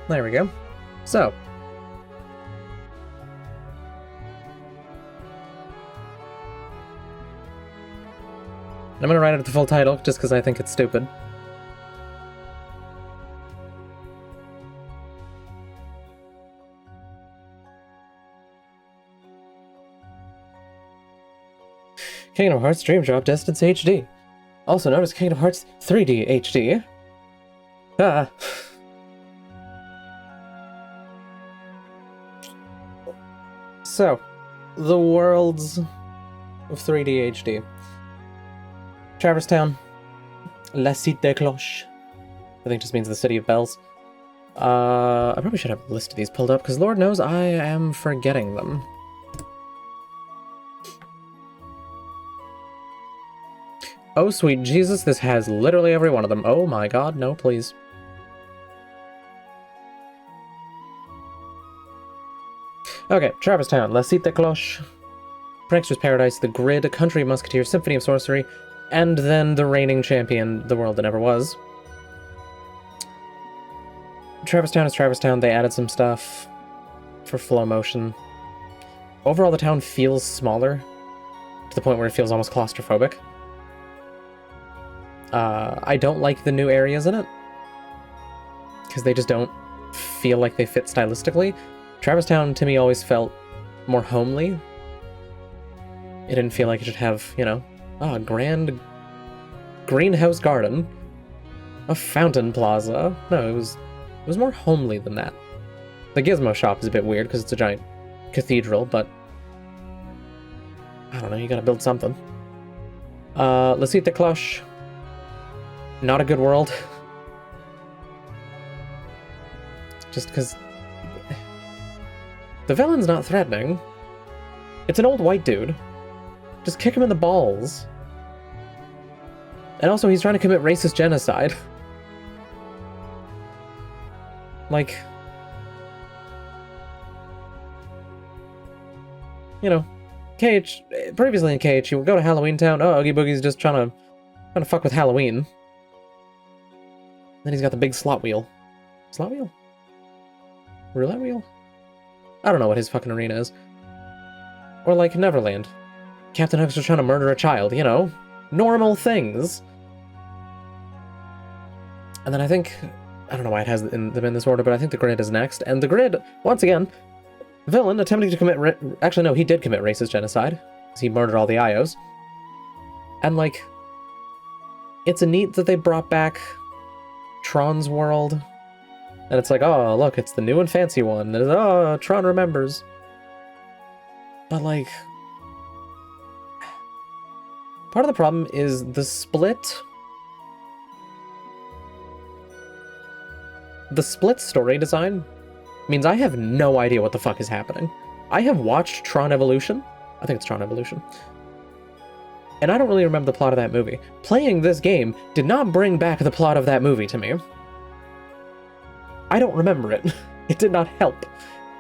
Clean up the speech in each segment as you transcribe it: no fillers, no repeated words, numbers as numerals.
There we go. So. I'm gonna write it the full title, just because I think it's stupid. Kingdom Hearts Dream Drop Distance HD. Also known as Kingdom Hearts 3D HD. Ah. So, the worlds of 3D HD. Traverse Town. La Cité des Cloches. I think just means the City of Bells. I probably should have a list of these pulled up, because Lord knows I am forgetting them. Oh, sweet Jesus, this has literally every one of them. Oh my god, no, please. Okay, Traverse Town, La Cité des Cloches, Prankster's Paradise, The Grid, Country of Musketeers, Symphony of Sorcery, and then the reigning champion, the world that never was. Traverse Town is Traverse Town. They added some stuff for flowmotion. Overall, the town feels smaller, to the point where it feels almost claustrophobic. I don't like the new areas in it, because they just don't feel like they fit stylistically. Traverse Town, to me, always felt more homely. It didn't feel like it should have, you know, a grand greenhouse garden, a fountain plaza. No, it was more homely than that. The Gizmo shop is a bit weird, because it's a giant cathedral, but I don't know, you gotta build something. La Cité des Cloches. Not a good world. Just because the villain's not threatening. It's an old white dude. Just kick him in the balls. And also, he's trying to commit racist genocide. Like, you know, KH, previously in KH, you would go to Halloween Town. Oh, Oogie Boogie's just trying to fuck with Halloween. Then he's got the big slot wheel. Slot wheel? Roulette wheel? I don't know what his fucking arena is. Or like Neverland. Captain Hook's just trying to murder a child, you know? Normal things. And then I think, I don't know why it has them in this order, but I think the Grid is next. And the Grid, once again, villain attempting to commit, actually no, he did commit racist genocide. Because he murdered all the IOs. And like, it's a neat that they brought back Tron's world. And it's like, oh, look, it's the new and fancy one. And oh, Tron remembers. But like, part of the problem is the split. The split story design means I have no idea what the fuck is happening. I have watched Tron Evolution. I think it's Tron Evolution. And I don't really remember the plot of that movie. Playing this game did not bring back the plot of that movie to me. I don't remember it. It did not help.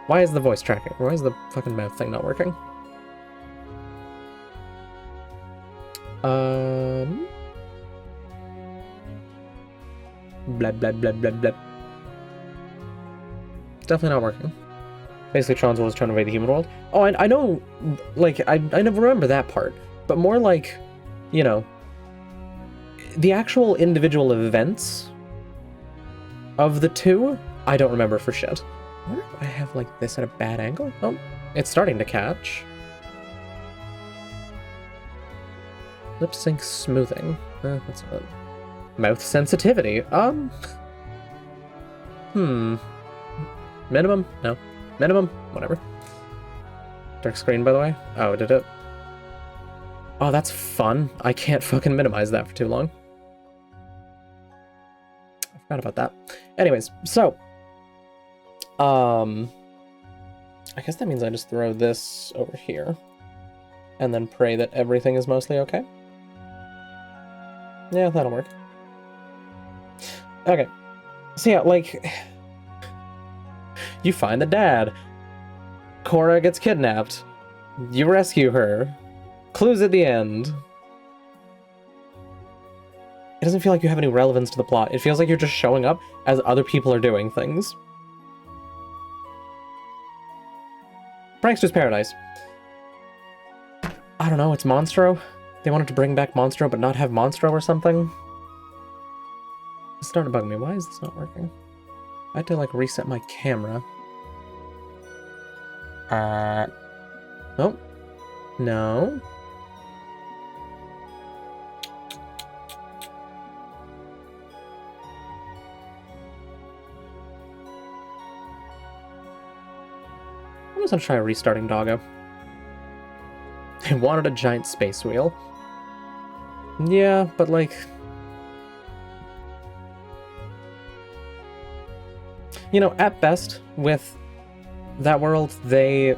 Why is the voice tracking? Why is the fucking mouth thing not working? Blah, blah, blah, blah, blah. It's definitely not working. Basically, Tron's world is trying to invade the human world. Oh, I know, like, I never remember that part. But more like, you know, the actual individual events of the two, I don't remember for shit. I wonder if I have, like, this at a bad angle? Oh, it's starting to catch. Lip sync smoothing. That's not... Mouth sensitivity. Minimum? No. Minimum? Whatever. Dark screen, by the way. Oh, did it? Oh, that's fun. I can't fucking minimize that for too long. I forgot about that. Anyways, so... I guess that means I just throw this over here. And then pray that everything is mostly okay. Yeah, that'll work. Okay. So yeah, like... You find the dad. Cora gets kidnapped. You rescue her. Clues at the end. It doesn't feel like you have any relevance to the plot. It feels like you're just showing up as other people are doing things. Prankster's Paradise. I don't know, it's Monstro? They wanted to bring back Monstro but not have Monstro or something? It's starting to bug me. Why is this not working? I have to, like, reset my camera. Oh. No. I'm just gonna try restarting Doggo. I wanted a giant space wheel. Yeah, but like... You know, at best, with that world, they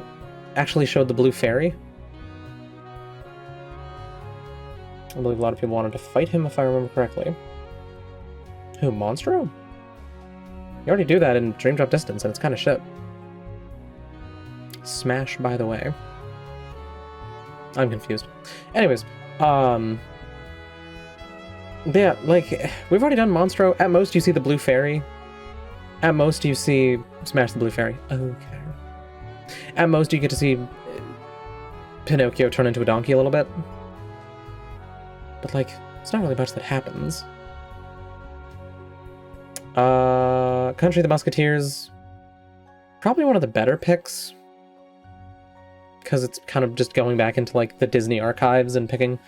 actually showed the blue fairy. I believe a lot of people wanted to fight him, if I remember correctly. Who, Monstro? You already do that in Dream Drop Distance, and it's kind of shit. Smash, by the way. I'm confused. Anyways, yeah, like, we've already done Monstro. At most, you see the blue fairy. At most, you see... Smash the blue fairy. Okay. At most, you get to see Pinocchio turn into a donkey a little bit. But, like, it's not really much that happens. Country of the Musketeers. Probably one of the better picks. Because it's kind of just going back into, like, the Disney archives and picking,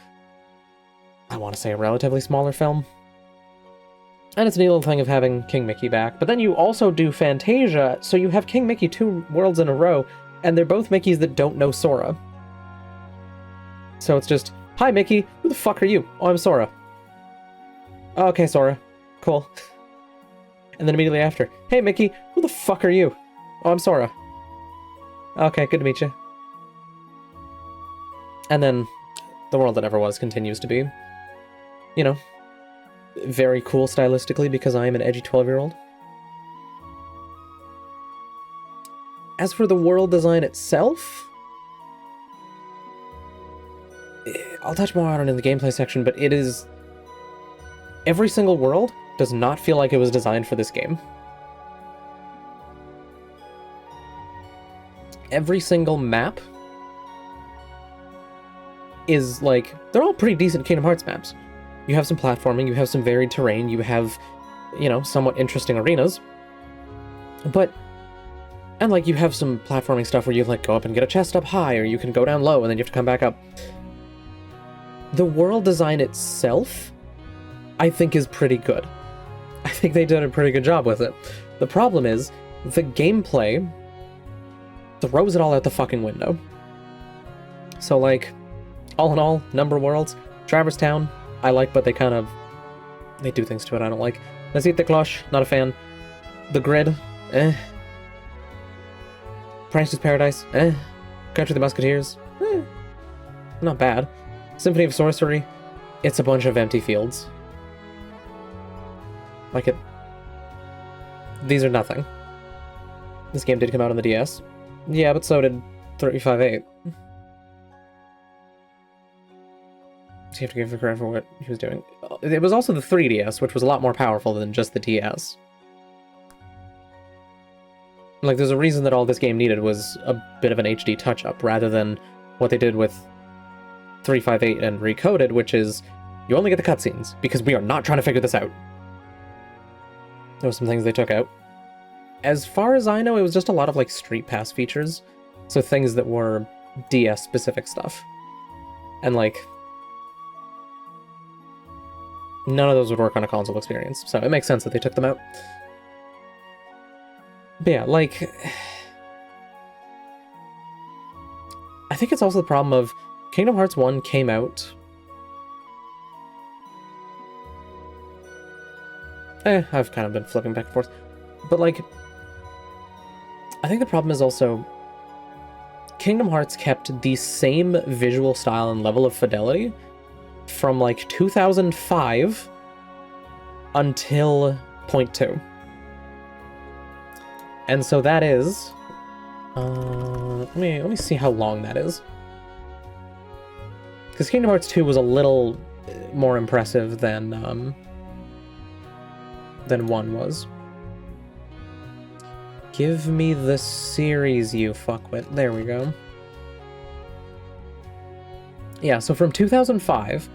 I want to say, a relatively smaller film. And it's a neat little thing of having King Mickey back. But then you also do Fantasia, so you have King Mickey 2 worlds in a row, and they're both Mickeys that don't know Sora. So it's just, hi Mickey, who the fuck are you? Oh, I'm Sora. Oh, okay, Sora. Cool. And then immediately after, hey Mickey, who the fuck are you? Oh, I'm Sora. Okay, good to meet you. And then The World That Never Was continues to be, you know, very cool stylistically because I am an edgy 12-year-old. As for the world design itself, I'll touch more on it in the gameplay section, but it is... Every single world does not feel like it was designed for this game. Every single map is like... They're all pretty decent Kingdom Hearts maps. You have some platforming, you have some varied terrain, you have, you know, somewhat interesting arenas. But... And, like, you have some platforming stuff where you, like, go up and get a chest up high, or you can go down low and then you have to come back up. The world design itself, I think, is pretty good. I think they did a pretty good job with it. The problem is, the gameplay throws it all out the fucking window. So, like, all in all, number of worlds, Traverse Town, I like, but they kind of... They do things to it I don't like. Nascit the Cloche, not a fan. The Grid, eh. Prankster's Paradise, eh. Country of the Musketeers, eh. Not bad. Symphony of Sorcery, it's a bunch of empty fields. Like it... These are nothing. This game did come out on the DS. Yeah, but so did 35-8. So you have to give him credit for what he was doing. It was also the 3DS, which was a lot more powerful than just the DS. Like, there's a reason that all this game needed was a bit of an HD touch-up, rather than what they did with 358 and Recoded, which is, you only get the cutscenes, because we are not trying to figure this out. There were some things they took out. As far as I know, it was just a lot of, like, Street Pass features. So things that were DS-specific stuff. And, like... None of those would work on a console experience, so it makes sense that they took them out. But yeah, like... I think it's also the problem of Kingdom Hearts 1 came out... I've kind of been flipping back and forth. But, like... I think the problem is also... Kingdom Hearts kept the same visual style and level of fidelity from, like, 2005 until Point 2. And so that is... let me see how long that is. Because Kingdom Hearts 2 was a little more impressive than 1 was. Give me the series, you fuckwit. There we go. Yeah, so from 2005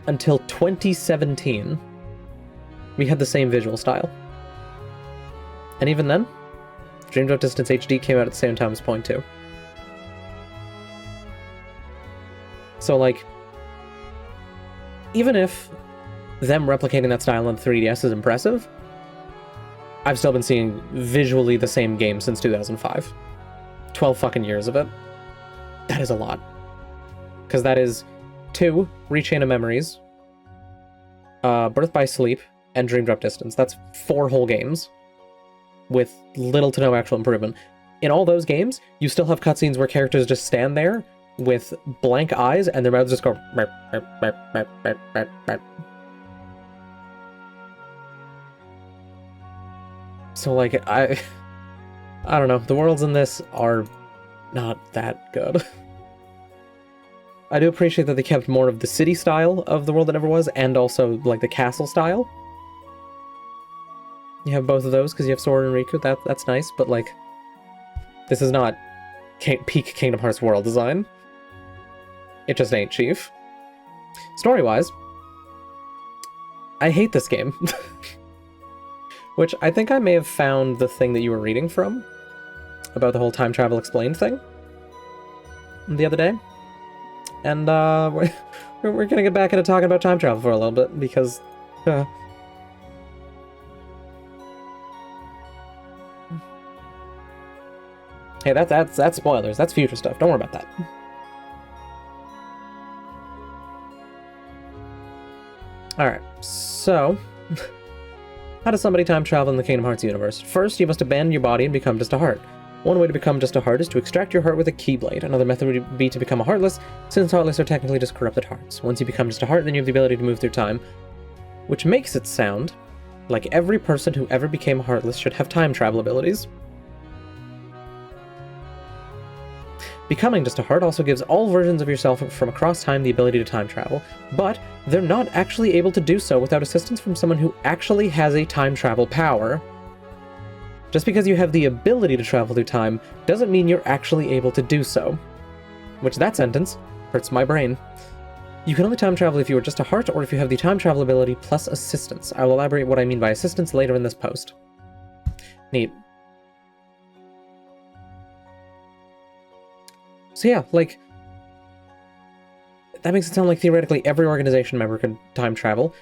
until 2017, we had the same visual style. And even then, Dream Drop Distance HD came out at the same time as Point 2. So, like, even if them replicating that style on 3DS is impressive, I've still been seeing visually the same game since 2005. 12 fucking years of it. That is a lot. Because that is 2 Rechain of Memories, Birth by Sleep, and Dream Drop Distance. That's 4 whole games with little to no actual improvement. In all those games, you still have cutscenes where characters just stand there with blank eyes and their mouths just go... So, like, I don't know. The worlds in this are not that good. I do appreciate that they kept more of the city style of the world that never was, and also, like, the castle style. You have both of those, because you have Sora and Riku. That's nice, but, like, this is not peak Kingdom Hearts world design. It just ain't, Chief. Story-wise, I hate this game. Which, I think I may have found the thing that you were reading from, about the whole time travel explained thing, the other day. And, we're gonna get back into talking about time travel for a little bit, because, Hey, that's spoilers. That's future stuff. Don't worry about that. Alright, so... How does somebody time travel in the Kingdom Hearts universe? First, you must abandon your body and become just a heart. One way to become just a heart is to extract your heart with a keyblade. Another method would be to become a heartless, since heartless are technically just corrupted hearts. Once you become just a heart, then you have the ability to move through time, which makes it sound like every person who ever became heartless should have time travel abilities. Becoming just a heart also gives all versions of yourself from across time the ability to time travel, but they're not actually able to do so without assistance from someone who actually has a time travel power. Just because you have the ability to travel through time doesn't mean you're actually able to do so. Which, that sentence hurts my brain. You can only time travel if you are just a heart or if you have the time travel ability plus assistance. I will elaborate what I mean by assistance later in this post. Neat. So yeah, like, that makes it sound like theoretically every organization member can time travel.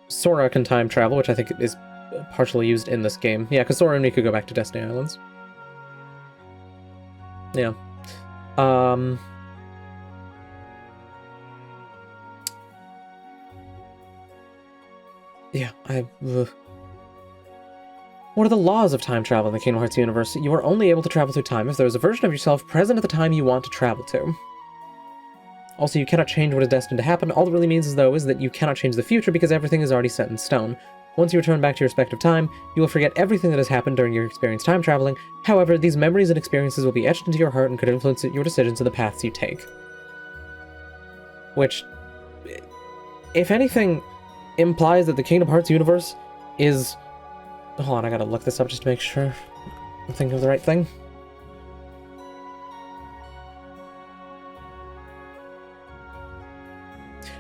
Sora can time travel, which I think is partially used in this game. Yeah, because Sora and Riku go back to Destiny Islands. Yeah. Yeah, What are the laws of time travel in the Kingdom Hearts universe? You are only able to travel through time if there is a version of yourself present at the time you want to travel to. Also, you cannot change what is destined to happen. All it really means, though, is that you cannot change the future because everything is already set in stone. Once you return back to your respective time, you will forget everything that has happened during your experience time traveling. However, these memories and experiences will be etched into your heart and could influence your decisions and the paths you take. Which, if anything, implies that the Kingdom Hearts universe is... Hold on, I gotta look this up just to make sure I'm thinking of the right thing.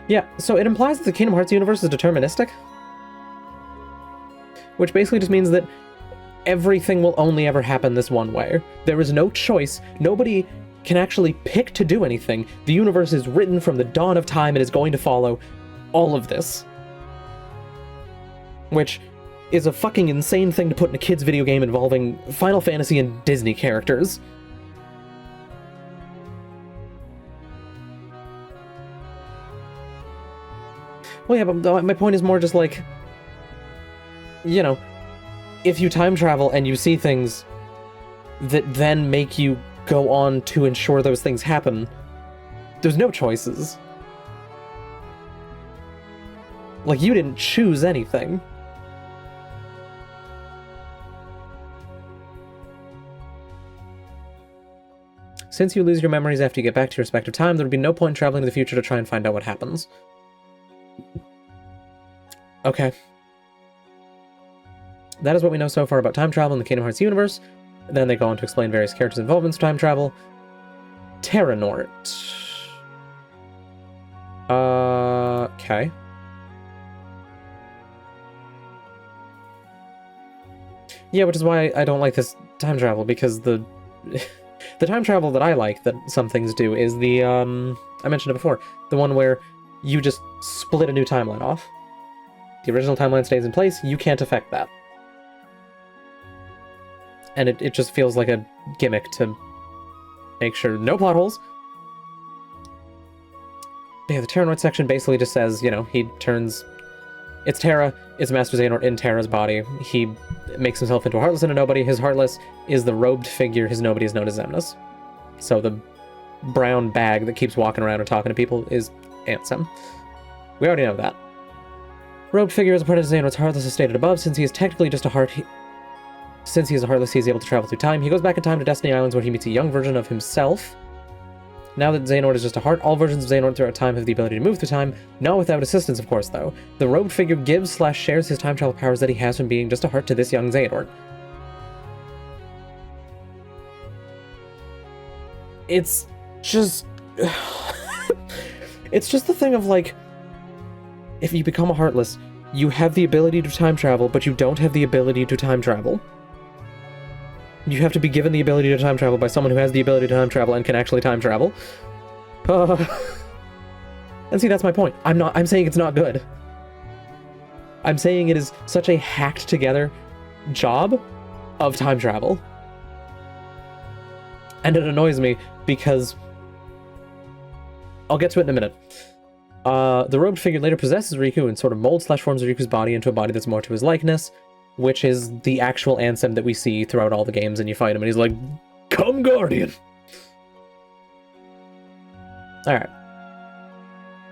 Yeah, so it implies that the Kingdom Hearts universe is deterministic. Which basically just means that everything will only ever happen this one way. There is no choice. Nobody can actually pick to do anything. The universe is written from the dawn of time and is going to follow all of this. Which is a fucking insane thing to put in a kid's video game involving Final Fantasy and Disney characters. Well, yeah, but my point is more just like, you know, if you time travel and you see things that then make you go on to ensure those things happen, there's no choices. Like, you didn't choose anything. Since you lose your memories after you get back to your respective time, there would be no point in traveling to the future to try and find out what happens. Okay. That is what we know so far about time travel in the Kingdom Hearts universe. Then they go on to explain various characters' involvements with time travel. Terra-Xehanort. Okay. Yeah, which is why I don't like this time travel, because the time travel that I like, that some things do, is the, I mentioned it before, the one where you just split a new timeline off. The original timeline stays in place, you can't affect that. And it just feels like a gimmick to make sure no plot holes. Yeah, the Terra-Xehanort section basically just says, you know, he turns... It's Terra, it's Master Xehanort in Terra's body. He makes himself into a Heartless and a Nobody. His Heartless is the robed figure, his Nobody is known as Xemnas. So the brown bag that keeps walking around and talking to people is Ansem. We already know that. Robed figure is a part of Xehanort's Heartless as stated above. Since he is technically just a heart... Since he is a Heartless, he is able to travel through time. He goes back in time to Destiny Islands where he meets a young version of himself. Now that Xehanort is just a heart, all versions of Xehanort throughout time have the ability to move through time, not without assistance, of course, though. The robed figure gives/shares his time travel powers that he has from being just a heart to this young Xehanort. It's just... it's just the thing of, like, if you become a Heartless, you have the ability to time travel, but you don't have the ability to time travel. You have to be given the ability to time travel by someone who has the ability to time travel and can actually time travel. And see, that's my point. I'm saying it's not good. I'm saying it is such a hacked together job of time travel. And it annoys me because... I'll get to it in a minute. The robed figure later possesses Riku and sort of molds/forms Riku's body into a body that's more to his likeness, which is the actual Ansem that we see throughout all the games, and you fight him, and he's like, "Come, Guardian!" Alright.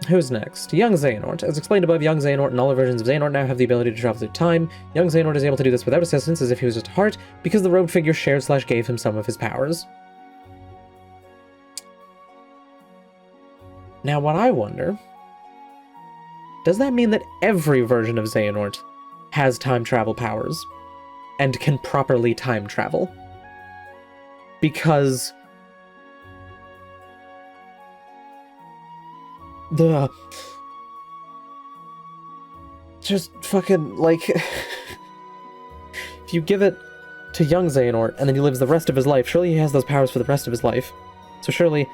Who's next? Young Xehanort. As explained above, young Xehanort and all the versions of Xehanort now have the ability to travel through time. Young Xehanort is able to do this without assistance, as if he was just a heart, because the robed figure shared/gave him some of his powers. Now, what I wonder... Does that mean that every version of Xehanort has time travel powers and can properly time travel? Because just fucking, like, if you give it to young Xehanort and then he lives the rest of his life, surely he has those powers for the rest of his life. So surely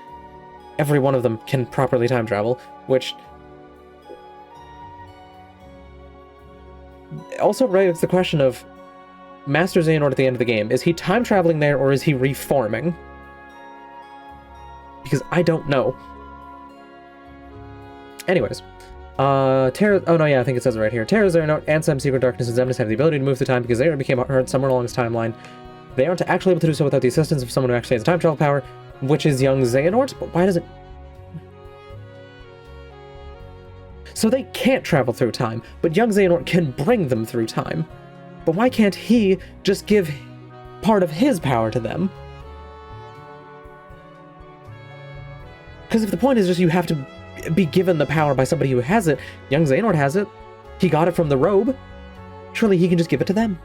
every one of them can properly time travel, which also raises the question of Master Xehanort at the end of the game. Is he time traveling there, or is he reforming? Because I don't know. Anyways, Terra... Oh no, yeah, I think it says it right here. Terra-Xehanort, Ansem, Secret Darkness, and Xemnas have the ability to move through time because Xehanort became a heart somewhere along his timeline. They aren't actually able to do so without the assistance of someone who actually has a time travel power, which is young Xehanort. But why does it... So they can't travel through time, but young Xehanort can bring them through time. But why can't he just give part of his power to them? Because if the point is just you have to be given the power by somebody who has it, young Xehanort has it, he got it from the robe, surely he can just give it to them.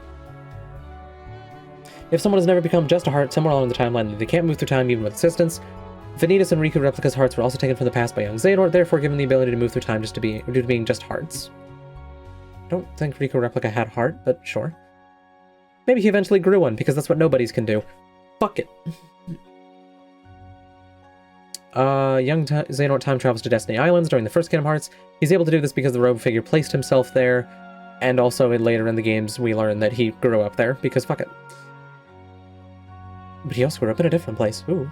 If someone has never become just a heart somewhere along the timeline, they can't move through time even with assistance. Vanitas and Riku replicas' hearts were also taken from the past by young Xehanort, therefore given the ability to move through time just due to being just hearts. I don't think Riku replica had heart, but sure. Maybe he eventually grew one, because that's what nobodies can do. Fuck it. Young Xehanort time travels to Destiny Islands during the first Kingdom Hearts. He's able to do this because the robe figure placed himself there, and also later in the games we learn that he grew up there, because fuck it. But he also grew up in a different place. Ooh.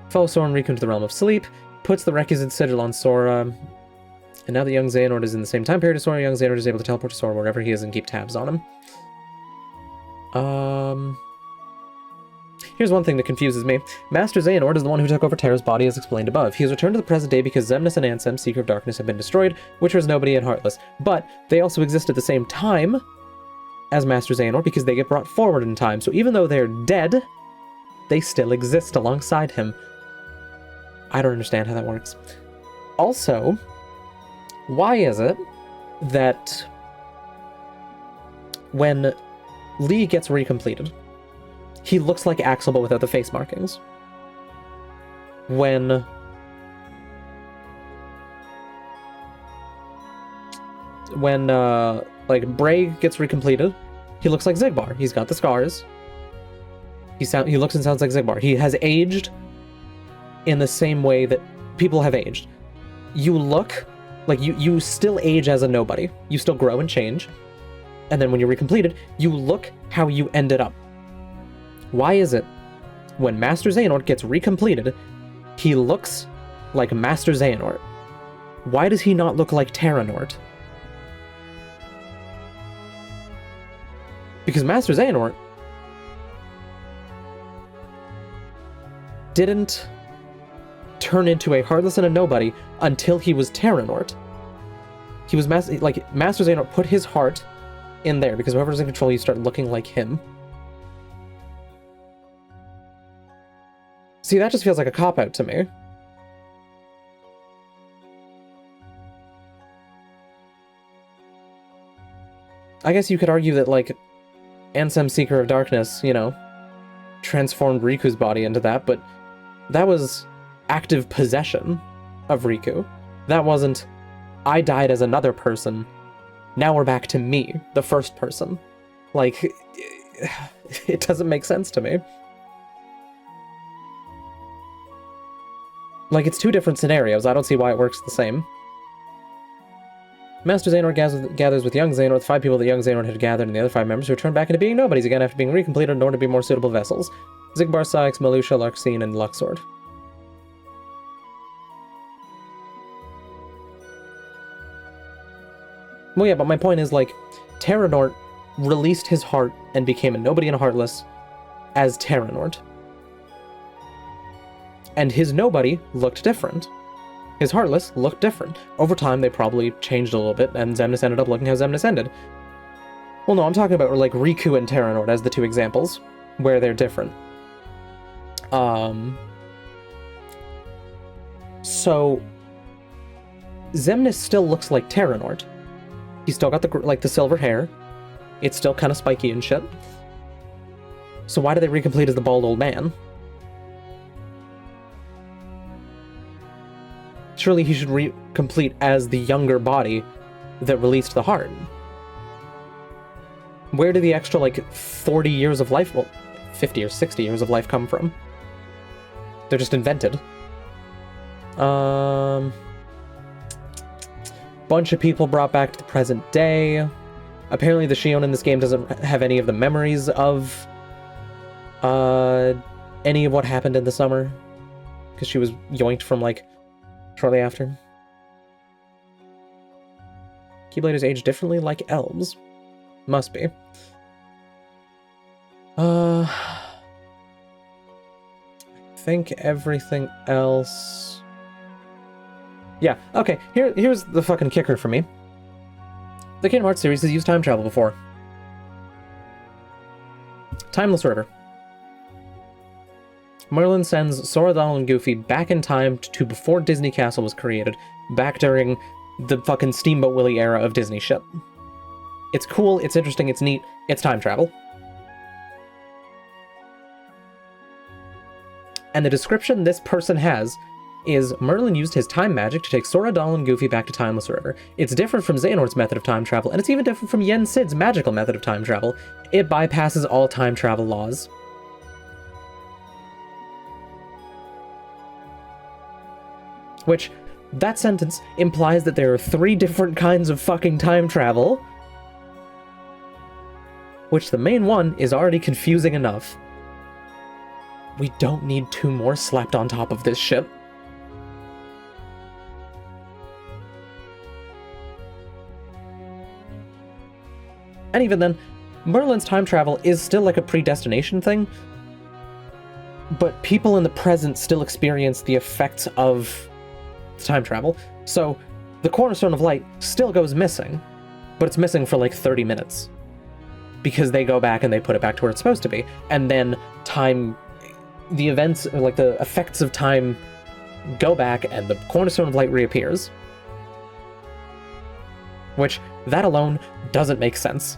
Follows Sora and Riku into the realm of sleep, puts the requisite sigil on Sora, and now that young Xehanort is in the same time period as Sora, young Xehanort is able to teleport to Sora wherever he is and keep tabs on him. Here's one thing that confuses me. Master Xehanort is the one who took over Terra's body as explained above. He has returned to the present day because Xemnas and Ansem, Seeker of Darkness, have been destroyed, which was Nobody and Heartless. But they also exist at the same time as Master Xehanort because they get brought forward in time. So even though they're dead, they still exist alongside him. I don't understand how that works. Also, why is it that when Lee gets recompleted, he looks like Axel, but without the face markings. When like Bray gets recompleted, he looks like Xigbar. He's got the scars. He looks and sounds like Xigbar. He has aged in the same way that people have aged. You look like you still age as a nobody. You still grow and change. And then when you're recompleted, you look how you ended up. Why is it when Master Xehanort gets recompleted, he looks like Master Xehanort? Why does he not look like Terra-Xehanort? Because Master Xehanort didn't turn into a heartless and a nobody until he was Terra-Xehanort. He was Master Xehanort put his heart in there, because whoever's in control, you start looking like him. See, that just feels like a cop-out to me. I guess you could argue that, like, Ansem Seeker of Darkness, you know, transformed Riku's body into that, but that was active possession of Riku. That wasn't, I died as another person, now we're back to me, the first person. Like, it doesn't make sense to me. Like, it's two different scenarios. I don't see why it works the same. Master Xehanort gathers with young Xehanort, the 5 people that young Xehanort had gathered, and the other 5 members return back into being nobodies again after being recompleted in order to be more suitable vessels. Xigbar, Syx, Malusha, Larxene, and Luxord. Well, yeah, but my point is, like, Terra-Xehanort released his heart and became a nobody and a heartless as Terra-Xehanort. And his nobody looked different. His heartless looked different. Over time, they probably changed a little bit, and Xemnas ended up looking how Xemnas ended. Well, no, I'm talking about, like, Riku and Terra-Xehanort as the two examples, where they're different. So, Xemnas still looks like Terra-Xehanort. He's still got the silver hair. It's still kind of spiky and shit. So why do they recomplete as the bald old man? Surely he should recomplete as the younger body that released the heart. Where did the extra, like, 40 years of life, well, 50 or 60 years of life come from? They're just invented. Bunch of people brought back to the present day. Apparently the Shion in this game doesn't have any of the memories of any of what happened in the summer, because she was yoinked from, like, shortly after. Keybladers age differently like elves. Must be. I think everything else... Yeah, okay, here's the fucking kicker for me. The Kingdom Hearts series has used time travel before. Timeless River. Merlin sends Sora, Donald, and Goofy back in time to before Disney Castle was created, back during the fucking Steamboat Willie era of Disney shit. It's cool, it's interesting, it's neat, it's time travel. And the description this person has is Merlin used his time magic to take Sora, Donald, and Goofy back to Timeless River. It's different from Xehanort's method of time travel, and it's even different from Yen Sid's magical method of time travel. It bypasses all time travel laws. Which, that sentence implies that there are 3 different kinds of fucking time travel. Which the main one is already confusing enough. We don't need 2 more slapped on top of this shit. And even then, Merlin's time travel is still like a predestination thing, but people in the present still experience the effects of time travel. So the Cornerstone of Light still goes missing, but it's missing for like 30 minutes. Because they go back and they put it back to where it's supposed to be. And then time, the events, like the effects of time go back and the Cornerstone of Light reappears. Which, that alone doesn't make sense.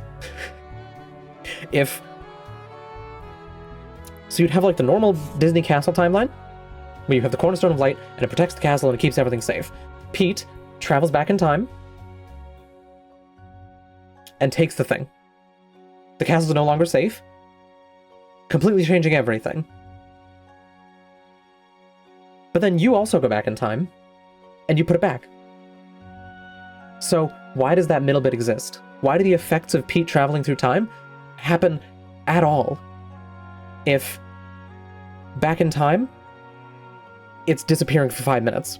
If So you'd have like the normal Disney castle timeline, where you have the Cornerstone of Light, and it protects the castle and it keeps everything safe. Pete travels back in time and takes the thing. The castle's no longer safe, completely changing everything. But then you also go back in time, and you put it back. So why does that middle bit exist? Why do the effects of Pete traveling through time happen at all if back in time it's disappearing for 5 minutes?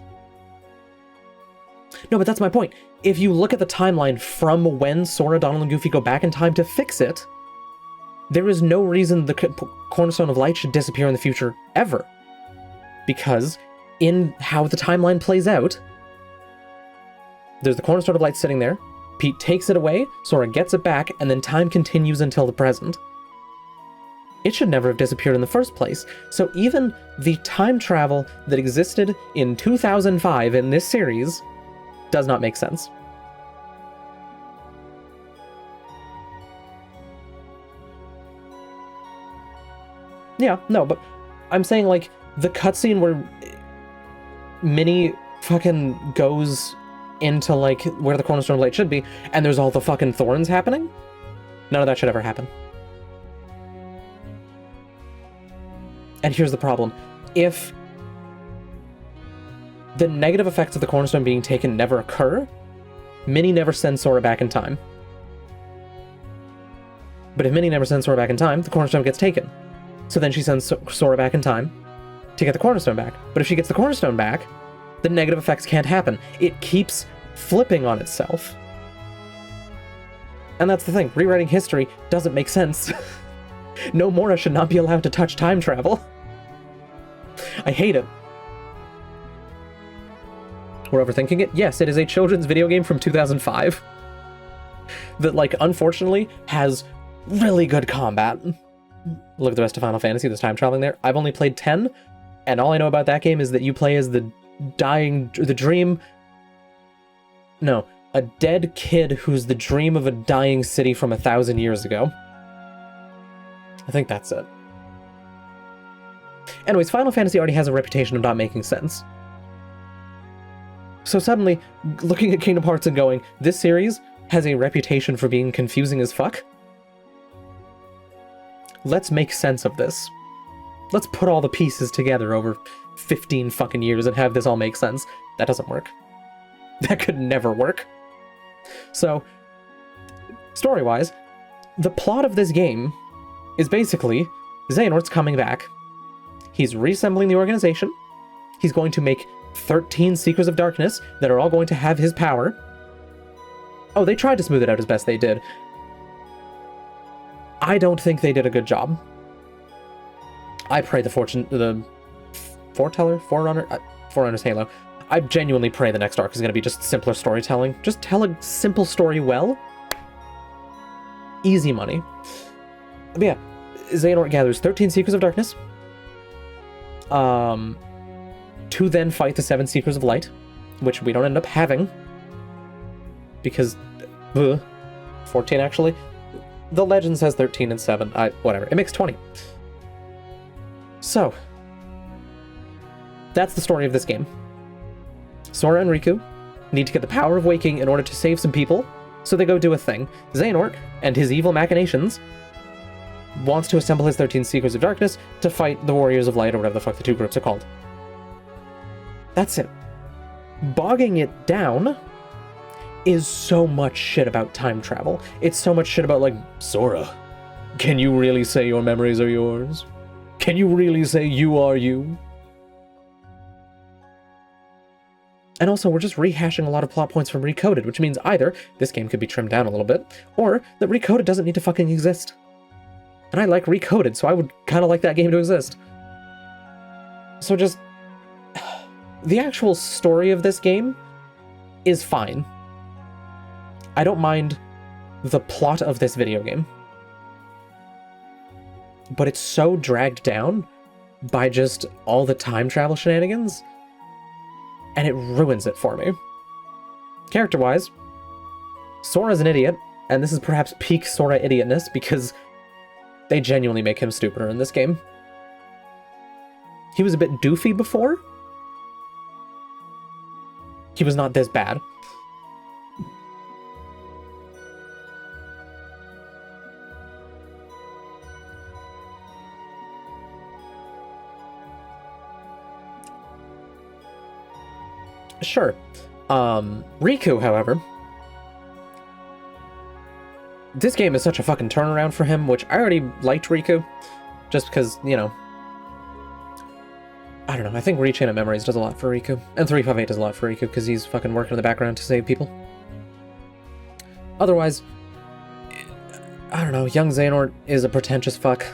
No, but that's my point. If you look at the timeline from when Sora, Donald, and Goofy go back in time to fix it, there is no reason the Cornerstone of Light should disappear in the future ever. Because in how the timeline plays out, there's the Cornerstone of Light sitting there, Pete takes it away, Sora gets it back, and then time continues until the present. It should never have disappeared in the first place. So even the time travel that existed in 2005 in this series does not make sense. Yeah, no, but I'm saying, like, the cutscene where Minnie fucking goes into, like, where the Cornerstone of Light should be, and there's all the fucking thorns happening, none of that should ever happen. And here's the problem. If the negative effects of the Cornerstone being taken never occur, Minnie never sends Sora back in time. But if Minnie never sends Sora back in time, the Cornerstone gets taken. So then she sends Sora back in time to get the Cornerstone back. But if she gets the Cornerstone back, the negative effects can't happen. It keeps flipping on itself. And that's the thing. Rewriting history doesn't make sense. Nomura should not be allowed to touch time travel. I hate it. We're overthinking it? Yes, it is a children's video game from 2005 that, like, unfortunately has really good combat. Look at the rest of Final Fantasy, there's time traveling there. I've only played 10, and all I know about that game is that you play as a dead kid who's the dream of a dying city from 1,000 years ago. I think that's it. Anyways, Final Fantasy already has a reputation of not making sense. So suddenly, looking at Kingdom Hearts and going, this series has a reputation for being confusing as fuck? Let's make sense of this. Let's put all the pieces together over 15 fucking years and have this all make sense. That doesn't work. That could never work. So, story-wise, the plot of this game is basically Xehanort's coming back. He's reassembling the organization. He's going to make 13 Seekers of Darkness that are all going to have his power. Oh, they tried to smooth it out as best they did. I don't think they did a good job. I pray the Forerunner's Halo. I genuinely pray the next arc is going to be just simpler storytelling. Just tell a simple story well. Easy money. But yeah, Xehanort gathers 13 Seekers of Darkness. To then fight the 7 Seekers of Light, which we don't end up having. Because, 14 actually. The legend says 13 and 7. Whatever. It makes 20. So, that's the story of this game. Sora and Riku need to get the power of waking in order to save some people, so they go do a thing. Xehanort and his evil machinations wants to assemble his 13 Seekers of Darkness to fight the Warriors of Light, or whatever the fuck the two groups are called. That's it. Bogging it down is so much shit about time travel. It's so much shit about, like, Sora, can you really say your memories are yours? Can you really say you are you? And also, we're just rehashing a lot of plot points from Recoded, which means either this game could be trimmed down a little bit, or that Recoded doesn't need to fucking exist. And I like Recoded, so I would kind of like that game to exist. So just... the actual story of this game is fine. I don't mind the plot of this video game. But it's so dragged down by just all the time travel shenanigans, and it ruins it for me. Character-wise, Sora's an idiot, and this is perhaps peak Sora idiotness, because they genuinely make him stupider in this game. He was a bit doofy before. He was not this bad. Sure. Riku, however, this game is such a fucking turnaround for him, which I already liked Riku, just because, you know, I don't know, I think Rechain of Memories does a lot for Riku, and 358 does a lot for Riku, because he's fucking working in the background to save people. Otherwise, I don't know, young Xehanort is a pretentious fuck.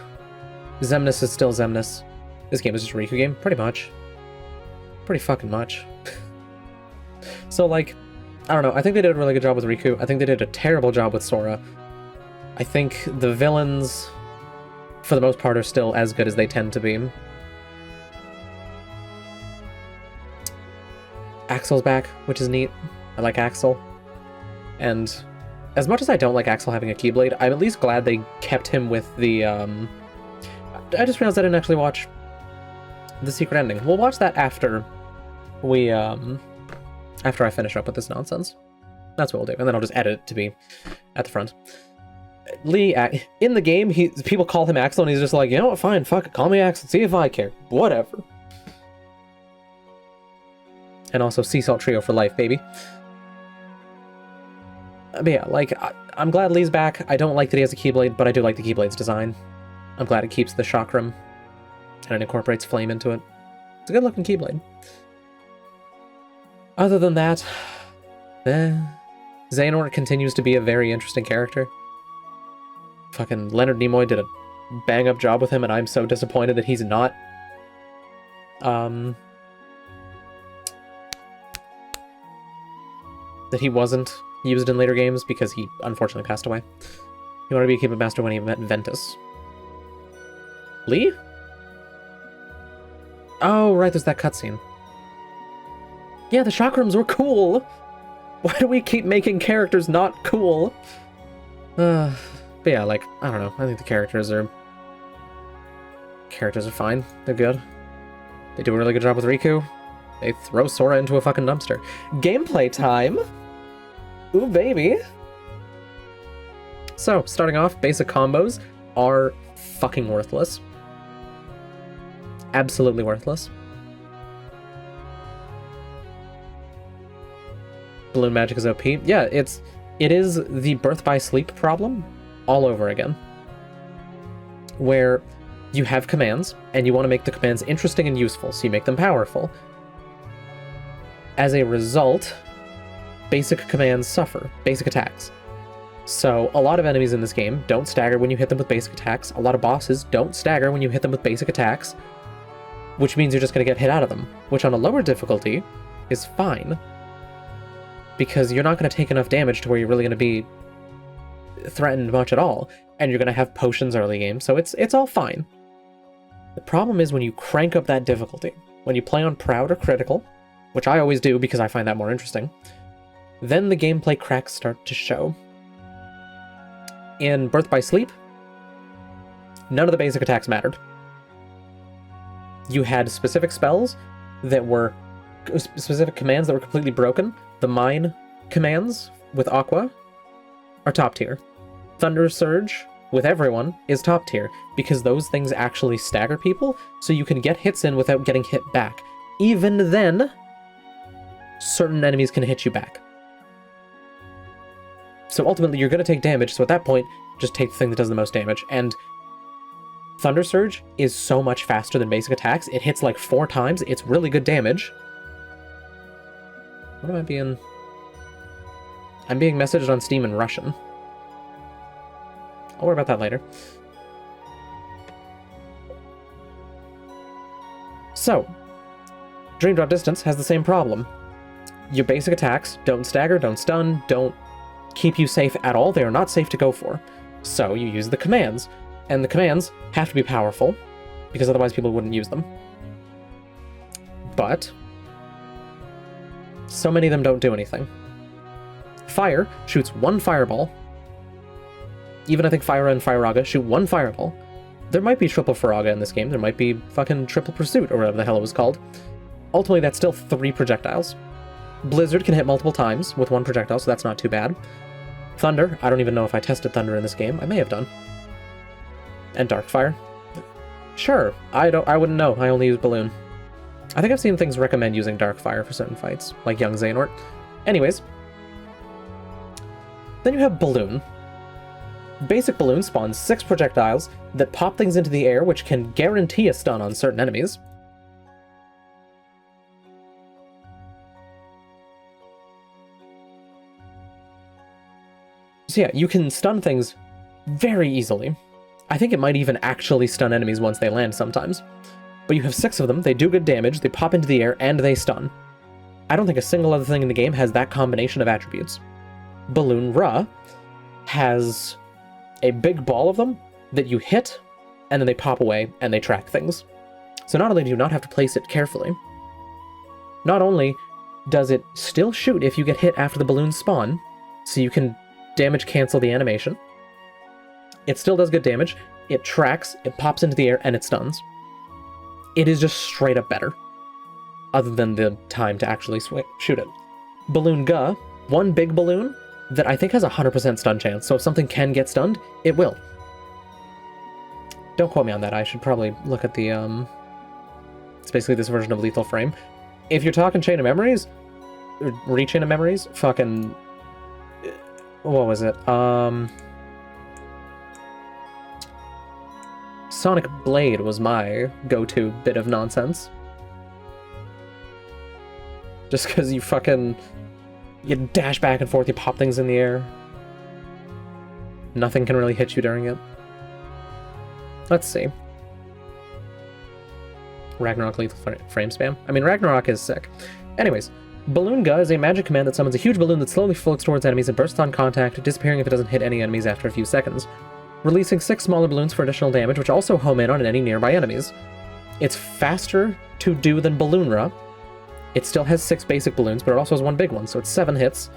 Xemnas is still Xemnas. This game is just a Riku game, pretty much. Pretty fucking much. So, like, I don't know, I think they did a really good job with Riku. I think they did a terrible job with Sora. I think the villains, for the most part, are still as good as they tend to be. Axel's back, which is neat. I like Axel. And as much as I don't like Axel having a Keyblade, I'm at least glad they kept him with the, I just realized I didn't actually watch the secret ending. We'll watch that after we, after I finish up with this nonsense. That's what we'll do, and then I'll just edit it to be at the front. Lee, in the game, people call him Axel, and he's just like, you know what, fine, fuck it, call me Axel, see if I care, whatever. And also Sea Salt Trio for life, baby. But yeah, like, I'm glad Lee's back. I don't like that he has a Keyblade, but I do like the Keyblade's design. I'm glad it keeps the chakram, and it incorporates flame into it. It's a good-looking Keyblade. Other than that, Xehanort continues to be a very interesting character. Fucking Leonard Nimoy did a bang-up job with him, and I'm so disappointed that he's not, that he wasn't used in later games, because he unfortunately passed away. He wanted to be a Keyblade Master when he met Ventus. Lee? Oh, right, there's that cutscene. Yeah, the chakrams were cool! Why do we keep making characters not cool? But yeah, like, I don't know, I think the characters are fine. They're good. They do a really good job with Riku. They throw Sora into a fucking dumpster. Gameplay time! Ooh, baby! So, starting off, basic combos are fucking worthless. Absolutely worthless. Balloon magic is OP. Yeah, it is the birth by sleep problem all over again. Where you have commands, and you want to make the commands interesting and useful, so you make them powerful. As a result, basic commands suffer, basic attacks. So, a lot of enemies in this game don't stagger when you hit them with basic attacks. A lot of bosses don't stagger when you hit them with basic attacks, which means you're just going to get hit out of them, which on a lower difficulty is fine, because you're not going to take enough damage to where you're really going to be threatened much at all, and you're going to have potions early game, so it's all fine. The problem is when you crank up that difficulty, when you play on Proud or Critical, which I always do because I find that more interesting, then the gameplay cracks start to show. In Birth by Sleep, none of the basic attacks mattered. You had specific spells that were specific commands that were completely broken. The mine commands with Aqua are top tier. Thunder Surge with everyone is top tier, because those things actually stagger people, so you can get hits in without getting hit back. Even then, certain enemies can hit you back. So ultimately you're going to take damage, so at that point, just take the thing that does the most damage. And Thunder Surge is so much faster than basic attacks. It hits like 4 times. It's really good damage. What am I being... I'm being messaged on Steam in Russian. I'll worry about that later. So, Dream Drop Distance has the same problem. Your basic attacks don't stagger, don't stun, don't keep you safe at all. They are not safe to go for. So you use the commands. And the commands have to be powerful, because otherwise people wouldn't use them. But so many of them don't do anything. Fire shoots 1 fireball. Even I think Fire and Firaga shoot 1 fireball. There might be triple Faraga in this game. There might be fucking triple Pursuit, or whatever the hell it was called. Ultimately, that's still 3 projectiles. Blizzard can hit multiple times with 1 projectile, so that's not too bad. Thunder, I don't even know if I tested Thunder in this game. I may have done. And Darkfire. Sure, I wouldn't know. I only use Balloon. I think I've seen things recommend using Darkfire for certain fights, like Young Xehanort. Anyways. Then you have Balloon. Basic Balloon spawns 6 projectiles that pop things into the air, which can guarantee a stun on certain enemies. So yeah, you can stun things very easily. I think it might even actually stun enemies once they land sometimes. But you have 6 of them, they do good damage, they pop into the air, and they stun. I don't think a single other thing in the game has that combination of attributes. Balloon Ra has a big ball of them that you hit, and then they pop away, and they track things. So not only do you not have to place it carefully, not only does it still shoot if you get hit after the balloons spawn, so you can damage cancel the animation, it still does good damage, it tracks, it pops into the air, and it stuns. It is just straight up better, other than the time to actually shoot it. Balloon Ga, one big balloon that I think has a 100% stun chance, so if something can get stunned, it will. Don't quote me on that, I should probably look at the, it's basically this version of Lethal Frame. If you're talking Chain of Memories, or Re-Chain of Memories, fucking, what was it, Sonic Blade was my go-to bit of nonsense. Just because you dash back and forth, you pop things in the air. Nothing can really hit you during it. Let's see. Ragnarok lethal frame spam. I mean, Ragnarok is sick. Anyways, Balloon Ga is a magic command that summons a huge balloon that slowly floats towards enemies and bursts on contact, disappearing if it doesn't hit any enemies after a few seconds, releasing 6 smaller balloons for additional damage, which also home in on any nearby enemies. It's faster to do than Balloon Ra. It still has 6 basic balloons, but it also has 1 big one, so it's 7 hits.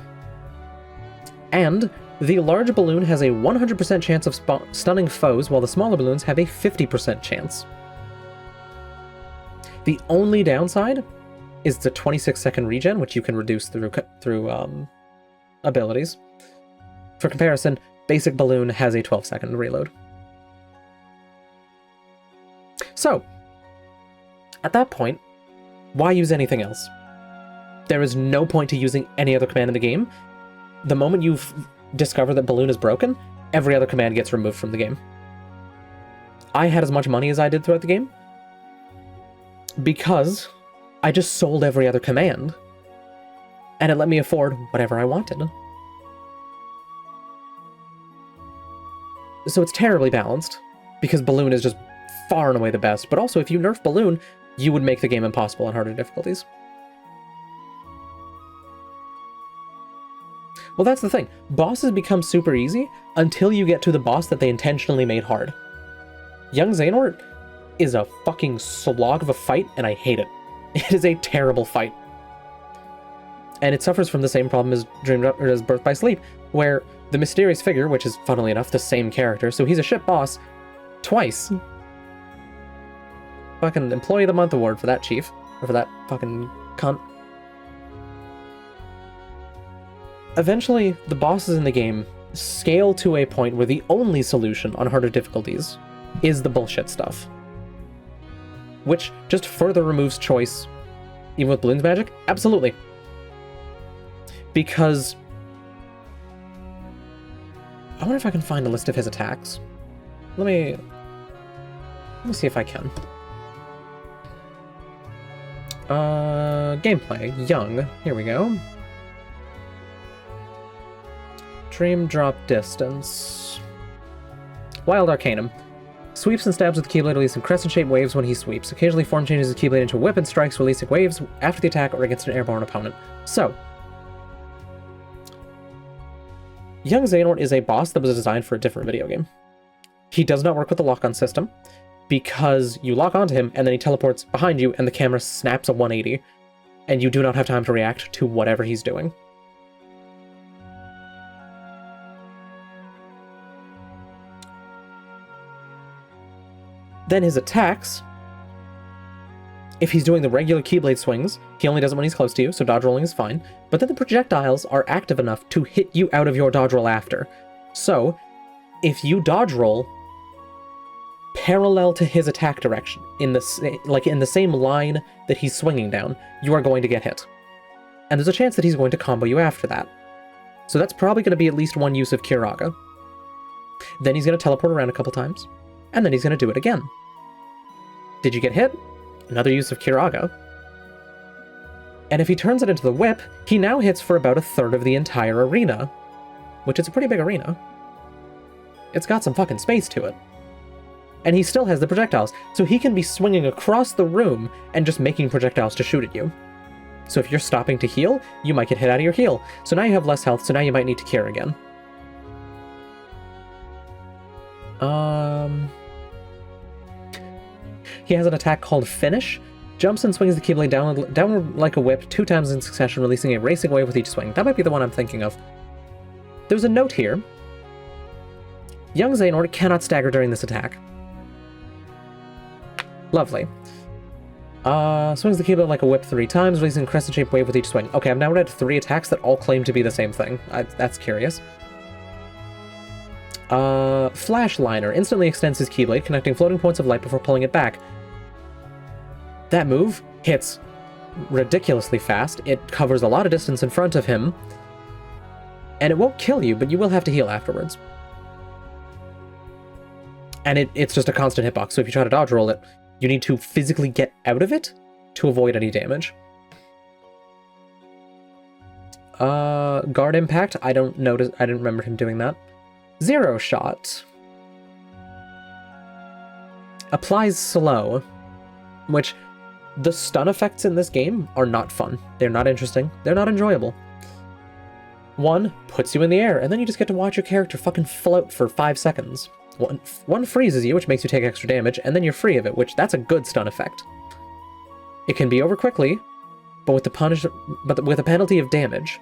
And the large balloon has a 100% chance of stunning foes, while the smaller balloons have a 50% chance. The only downside is the 26-second regen, which you can reduce through abilities. For comparison, basic balloon has a 12-second reload. So, at that point, why use anything else? There is no point to using any other command in the game. The moment you discover that balloon is broken, every other command gets removed from the game. I had as much money as I did throughout the game because I just sold every other command, and it let me afford whatever I wanted. So it's terribly balanced, because Balloon is just far and away the best, but also if you nerf Balloon, you would make the game impossible on harder difficulties. Well, that's the thing. Bosses become super easy until you get to the boss that they intentionally made hard. Young Xehanort is a fucking slog of a fight, and I hate it. It is a terrible fight. And it suffers from the same problem as Birth by Sleep, where the mysterious figure, which is, funnily enough, the same character, so he's a shit boss twice. Fucking Employee of the Month award for that chief. Or for that fucking cunt. Eventually, the bosses in the game scale to a point where the only solution on harder difficulties is the bullshit stuff. Which just further removes choice, even with Balloon's magic? Absolutely. Because I wonder if I can find a list of his attacks. Let me see if I can. Gameplay. Young. Here we go. Dream drop distance. Wild Arcanum. Sweeps and stabs with the Keyblade, releasing crescent-shaped waves when he sweeps. Occasionally form changes his Keyblade into a whip and strikes, releasing waves after the attack or against an airborne opponent. So, Young Xehanort is a boss that was designed for a different video game. He does not work with the lock-on system, because you lock onto him and then he teleports behind you and the camera snaps a 180, and you do not have time to react to whatever he's doing. Then his attacks, if he's doing the regular Keyblade swings, he only does it when he's close to you, so dodge rolling is fine. But then the projectiles are active enough to hit you out of your dodge roll after. So, if you dodge roll parallel to his attack direction, in the same line that he's swinging down, you are going to get hit. And there's a chance that he's going to combo you after that. So that's probably going to be at least one use of Kiraga. Then he's going to teleport around a couple times, and then he's going to do it again. Did you get hit? Another use of Kiraga. And if he turns it into the whip, he now hits for about a third of the entire arena, which is a pretty big arena. It's got some fucking space to it. And he still has the projectiles, so he can be swinging across the room and just making projectiles to shoot at you. So if you're stopping to heal, you might get hit out of your heal. So now you have less health, so now you might need to cure again. He has an attack called Finish. Jumps and swings the Keyblade downward like a whip 2 times in succession, releasing a racing wave with each swing. That might be the one I'm thinking of. There's a note here. Young Xehanort cannot stagger during this attack. Lovely. Swings the Keyblade like a whip 3 times, releasing a crescent-shaped wave with each swing. Okay, I've now read 3 attacks that all claim to be the same thing. That's curious. Flash Liner instantly extends his Keyblade, connecting floating points of light before pulling it back. That move hits ridiculously fast. It covers a lot of distance in front of him. And it won't kill you, but you will have to heal afterwards. And it's just a constant hitbox, so if you try to dodge roll it, you need to physically get out of it to avoid any damage. Guard Impact, I didn't remember him doing that. Zero Shot applies slow, which the stun effects in this game are not fun. They're not interesting. They're not enjoyable. One puts you in the air, and then you just get to watch your character fucking float for 5 seconds. One freezes you, which makes you take extra damage, and then you're free of it, that's a good stun effect. It can be over quickly, but with a penalty of damage.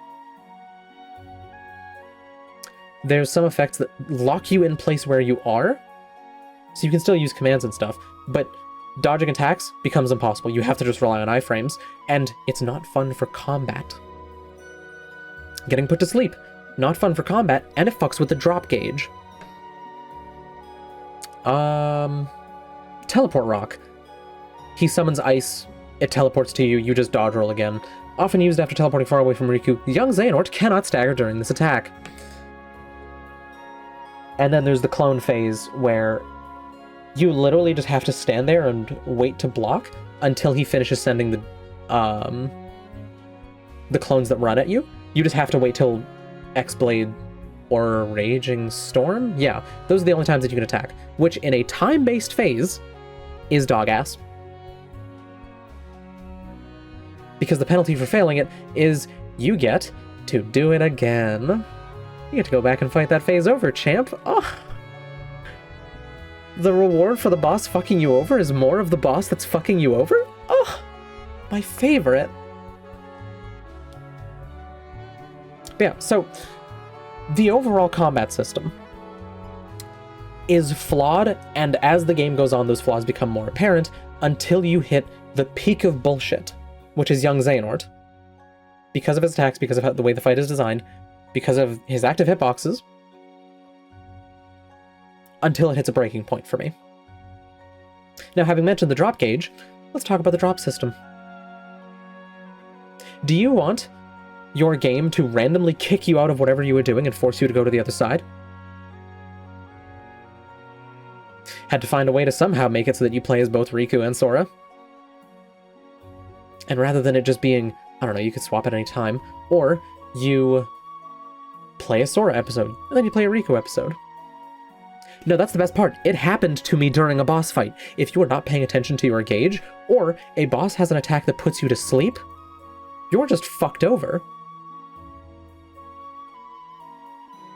There's some effects that lock you in place where you are, so you can still use commands and stuff, but dodging attacks becomes impossible. You have to just rely on iframes, and it's not fun for combat. Getting put to sleep, not fun for combat, and it fucks with the drop gauge. Teleport Rock. He summons ice, it teleports to you, you just dodge roll again. Often used after teleporting far away from Riku, young Xehanort cannot stagger during this attack. And then there's the clone phase, where you literally just have to stand there and wait to block until he finishes sending the clones that run at you. You just have to wait till X-Blade or Raging Storm? Yeah, those are the only times that you can attack, which in a time-based phase is dog-ass. Because the penalty for failing it is you get to do it again. You get to go back and fight that phase over, champ. Oh. The reward for the boss fucking you over is more of the boss that's fucking you over? Oh, my favorite. But yeah, so the overall combat system is flawed, and as the game goes on, those flaws become more apparent until you hit the peak of bullshit, which is young Xehanort. Because of his attacks, because of the way the fight is designed, because of his active hitboxes, until it hits a breaking point for me. Now, having mentioned the drop gauge, let's talk about the drop system. Do you want your game to randomly kick you out of whatever you were doing and force you to go to the other side? Had to find a way to somehow make it so that you play as both Riku and Sora. And rather than it just being, I don't know, you could swap at any time, or you play a Sora episode, and then you play a Riku episode. No, that's the best part. It happened to me during a boss fight. If you are not paying attention to your gauge, or a boss has an attack that puts you to sleep, you're just fucked over.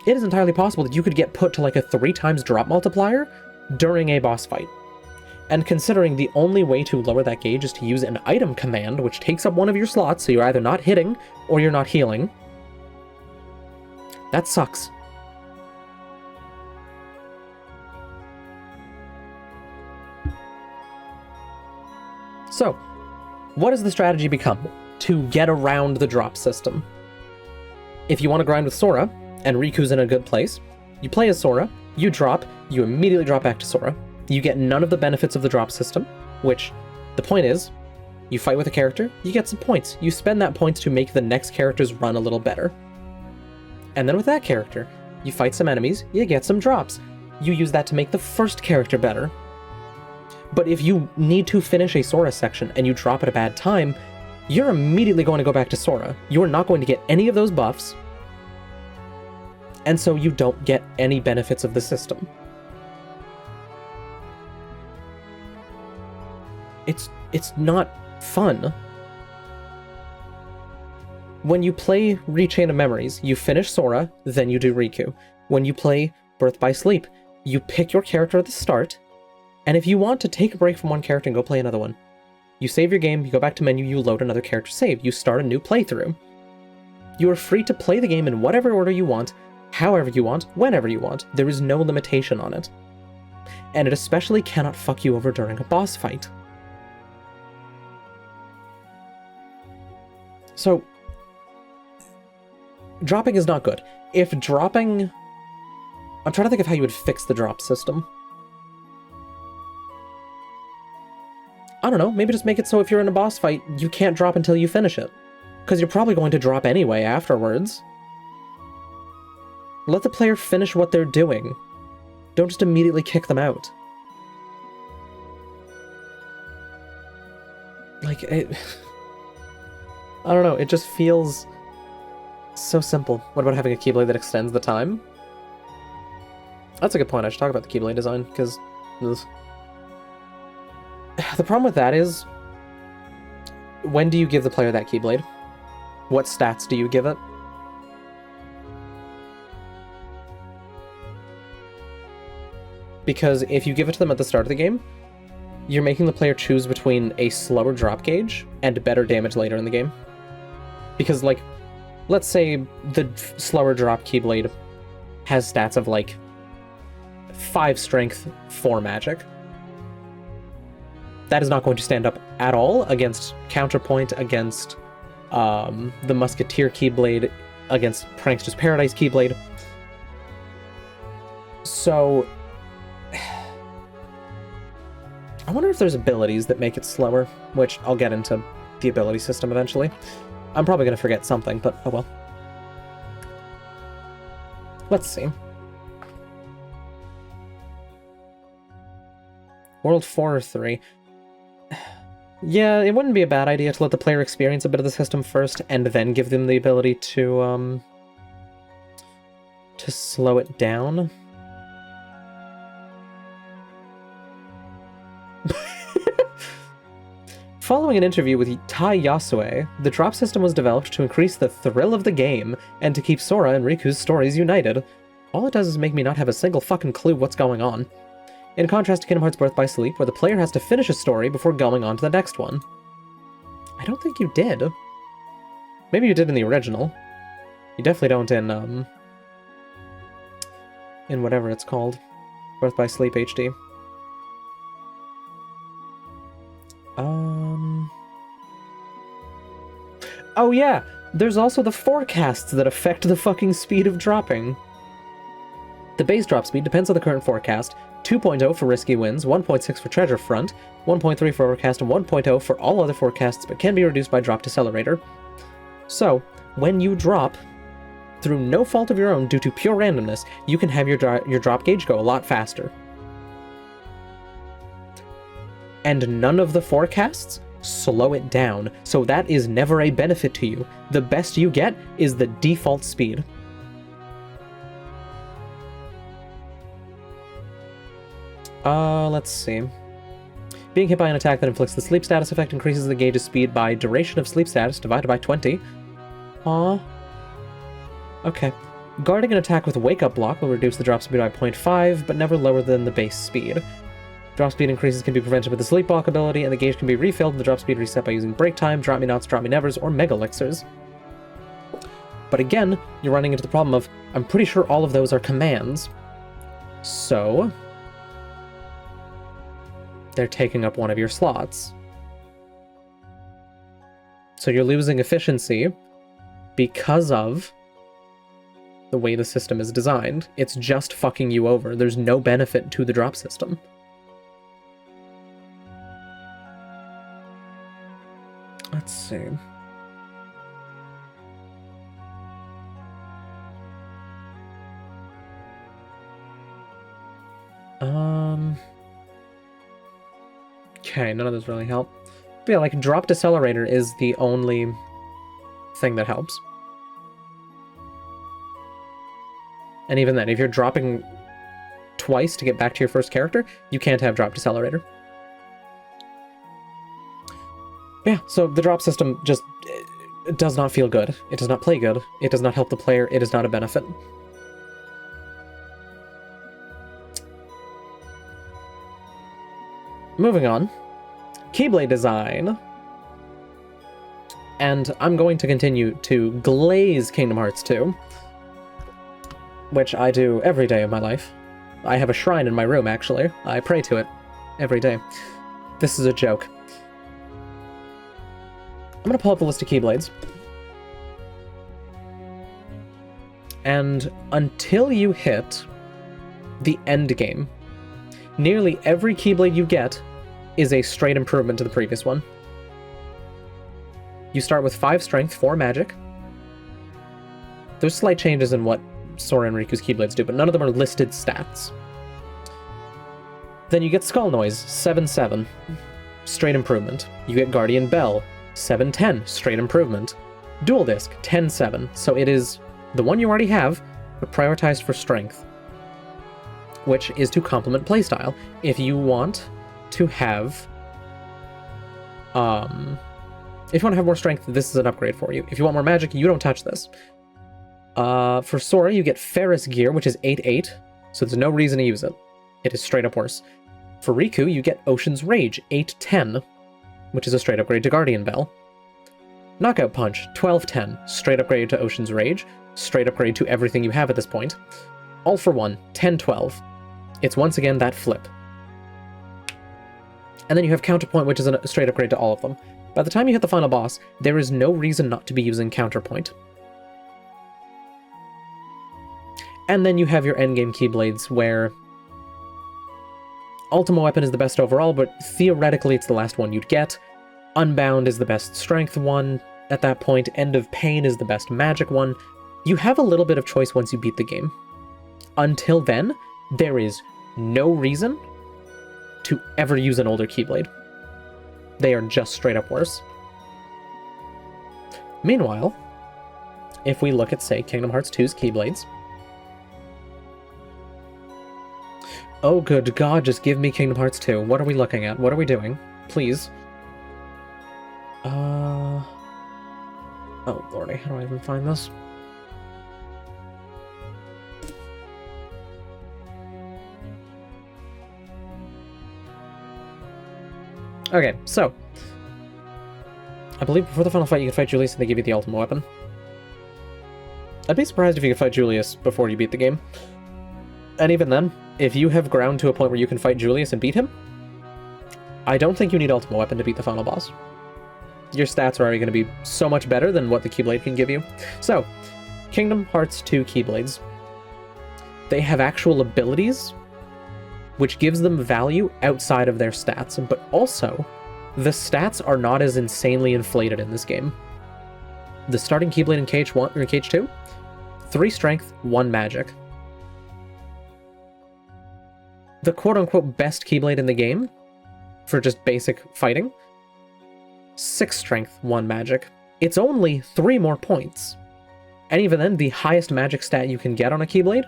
It is entirely possible that you could get put to like a 3 times drop multiplier during a boss fight. And considering the only way to lower that gauge is to use an item command, which takes up one of your slots, so you're either not hitting or you're not healing, that sucks. So, what does the strategy become to get around the drop system? If you want to grind with Sora, and Riku's in a good place, you play as Sora, you drop, you immediately drop back to Sora. You get none of the benefits of the drop system, which, the point is, you fight with a character, you get some points. You spend that points to make the next character's run a little better. And then with that character, you fight some enemies, you get some drops. You use that to make the first character better. But if you need to finish a Sora section and you drop at a bad time, you're immediately going to go back to Sora. You are not going to get any of those buffs, and so you don't get any benefits of the system. It's not fun. When you play Rechain of Memories, you finish Sora, then you do Riku. When you play Birth by Sleep, you pick your character at the start, and if you want to take a break from one character and go play another one, you save your game, you go back to menu, you load another character save, you start a new playthrough. You are free to play the game in whatever order you want, however you want, whenever you want. There is no limitation on it. And it especially cannot fuck you over during a boss fight. So, dropping is not good. If dropping... I'm trying to think of how you would fix the drop system. I don't know, maybe just make it so if you're in a boss fight, you can't drop until you finish it. Because you're probably going to drop anyway afterwards. Let the player finish what they're doing. Don't just immediately kick them out. Like, it... I don't know, it just feels so simple. What about having a Keyblade that extends the time? That's a good point. I should talk about the Keyblade design, because... The problem with that is, when do you give the player that Keyblade? What stats do you give it? Because if you give it to them at the start of the game, you're making the player choose between a slower drop gauge and better damage later in the game. Because, like, let's say the slower drop Keyblade has stats of, like, 5 strength, 4 magic. That is not going to stand up at all against Counterpoint, against the Musketeer Keyblade, against Prankster's Paradise Keyblade. So... I wonder if there's abilities that make it slower, which I'll get into the ability system eventually. I'm probably going to forget something, but oh well. Let's see. World 4 or 3. Yeah, it wouldn't be a bad idea to let the player experience a bit of the system first, and then give them the ability to slow it down. Following an interview with Tai Yasue, the drop system was developed to increase the thrill of the game, and to keep Sora and Riku's stories united. All it does is make me not have a single fucking clue what's going on. In contrast to Kingdom Hearts Birth by Sleep, where the player has to finish a story before going on to the next one. I don't think you did. Maybe you did in the original. You definitely don't in whatever it's called. Birth by Sleep HD. Oh yeah, there's also the forecasts that affect the fucking speed of dropping. The base drop speed depends on the current forecast. 2.0 for risky wins, 1.6 for treasure front, 1.3 for overcast, and 1.0 for all other forecasts, but can be reduced by drop decelerator. So, when you drop, through no fault of your own due to pure randomness, you can have your drop gauge go a lot faster. And none of the forecasts slow it down, so that is never a benefit to you. The best you get is the default speed. Let's see. Being hit by an attack that inflicts the sleep status effect increases the gauge's speed by duration of sleep status divided by 20. Aww. Okay. Guarding an attack with a wake-up block will reduce the drop speed by 0.5, but never lower than the base speed. Drop speed increases can be prevented with the sleep block ability, and the gauge can be refilled and the drop speed reset by using break time, drop me nots, drop me nevers, or mega elixirs. But again, you're running into the problem of, I'm pretty sure all of those are commands. So... they're taking up one of your slots. So you're losing efficiency because of the way the system is designed. It's just fucking you over. There's no benefit to the drop system. Let's see. Okay, none of those really help. But yeah, like, drop decelerator is the only thing that helps. And even then, if you're dropping twice to get back to your first character, you can't have drop decelerator. Yeah, so the drop system just it does not feel good. It does not play good. It does not help the player. It is not a benefit. Moving on. Keyblade design. And I'm going to continue to glaze Kingdom Hearts 2, which I do every day of my life. I have a shrine in my room, actually. I pray to it every day. This is a joke. I'm going to pull up the list of Keyblades. And until you hit the end game, nearly every Keyblade you get is a straight improvement to the previous one. You start with 5 strength, 4 magic. There's slight changes in what Sora and Riku's Keyblades do, but none of them are listed stats. Then you get Skull Noise, 7-7, straight improvement. You get Guardian Bell, 7-10, straight improvement. Dual Disc, 10-7, so it is the one you already have, but prioritized for strength, which is to complement playstyle. If you want to have, if you want to have more strength, this is an upgrade for you. If you want more magic, you don't touch this. For Sora, you get Ferris Gear, which is 8-8, so there's no reason to use it. It is straight up worse. For Riku, you get Ocean's Rage, 8-10, which is a straight upgrade to Guardian Bell. Knockout Punch, 12-10, straight upgrade to Ocean's Rage, straight upgrade to everything you have at this point. All for One, 10-12. It's once again that flip. And then you have Counterpoint, which is a straight upgrade to all of them. By the time you hit the final boss, there is no reason not to be using Counterpoint. And then you have your endgame Keyblades, where Ultima Weapon is the best overall, but theoretically it's the last one you'd get. Unbound is the best strength one at that point. End of Pain is the best magic one. You have a little bit of choice once you beat the game. Until then, there is no reason to ever use an older Keyblade. They are just straight up worse. Meanwhile, if we look at, say, Kingdom Hearts 2's Keyblades... Oh, good God, just give me Kingdom Hearts 2. What are we looking at? What are we doing? Please. Oh, lordy, how do I even find this? Okay, so... I believe before the final fight you can fight Julius and they give you the Ultima Weapon. I'd be surprised if you could fight Julius before you beat the game. And even then, if you have ground to a point where you can fight Julius and beat him, I don't think you need Ultima Weapon to beat the final boss. Your stats are already going to be so much better than what the Keyblade can give you. So, Kingdom Hearts 2 Keyblades. They have actual abilities, which gives them value outside of their stats, but also, the stats are not as insanely inflated in this game. The starting Keyblade in Cage 1 or Cage 2, 3 strength, 1 magic. The quote-unquote best Keyblade in the game, for just basic fighting, 6 strength, 1 magic. It's only 3 more points. And even then, the highest magic stat you can get on a Keyblade?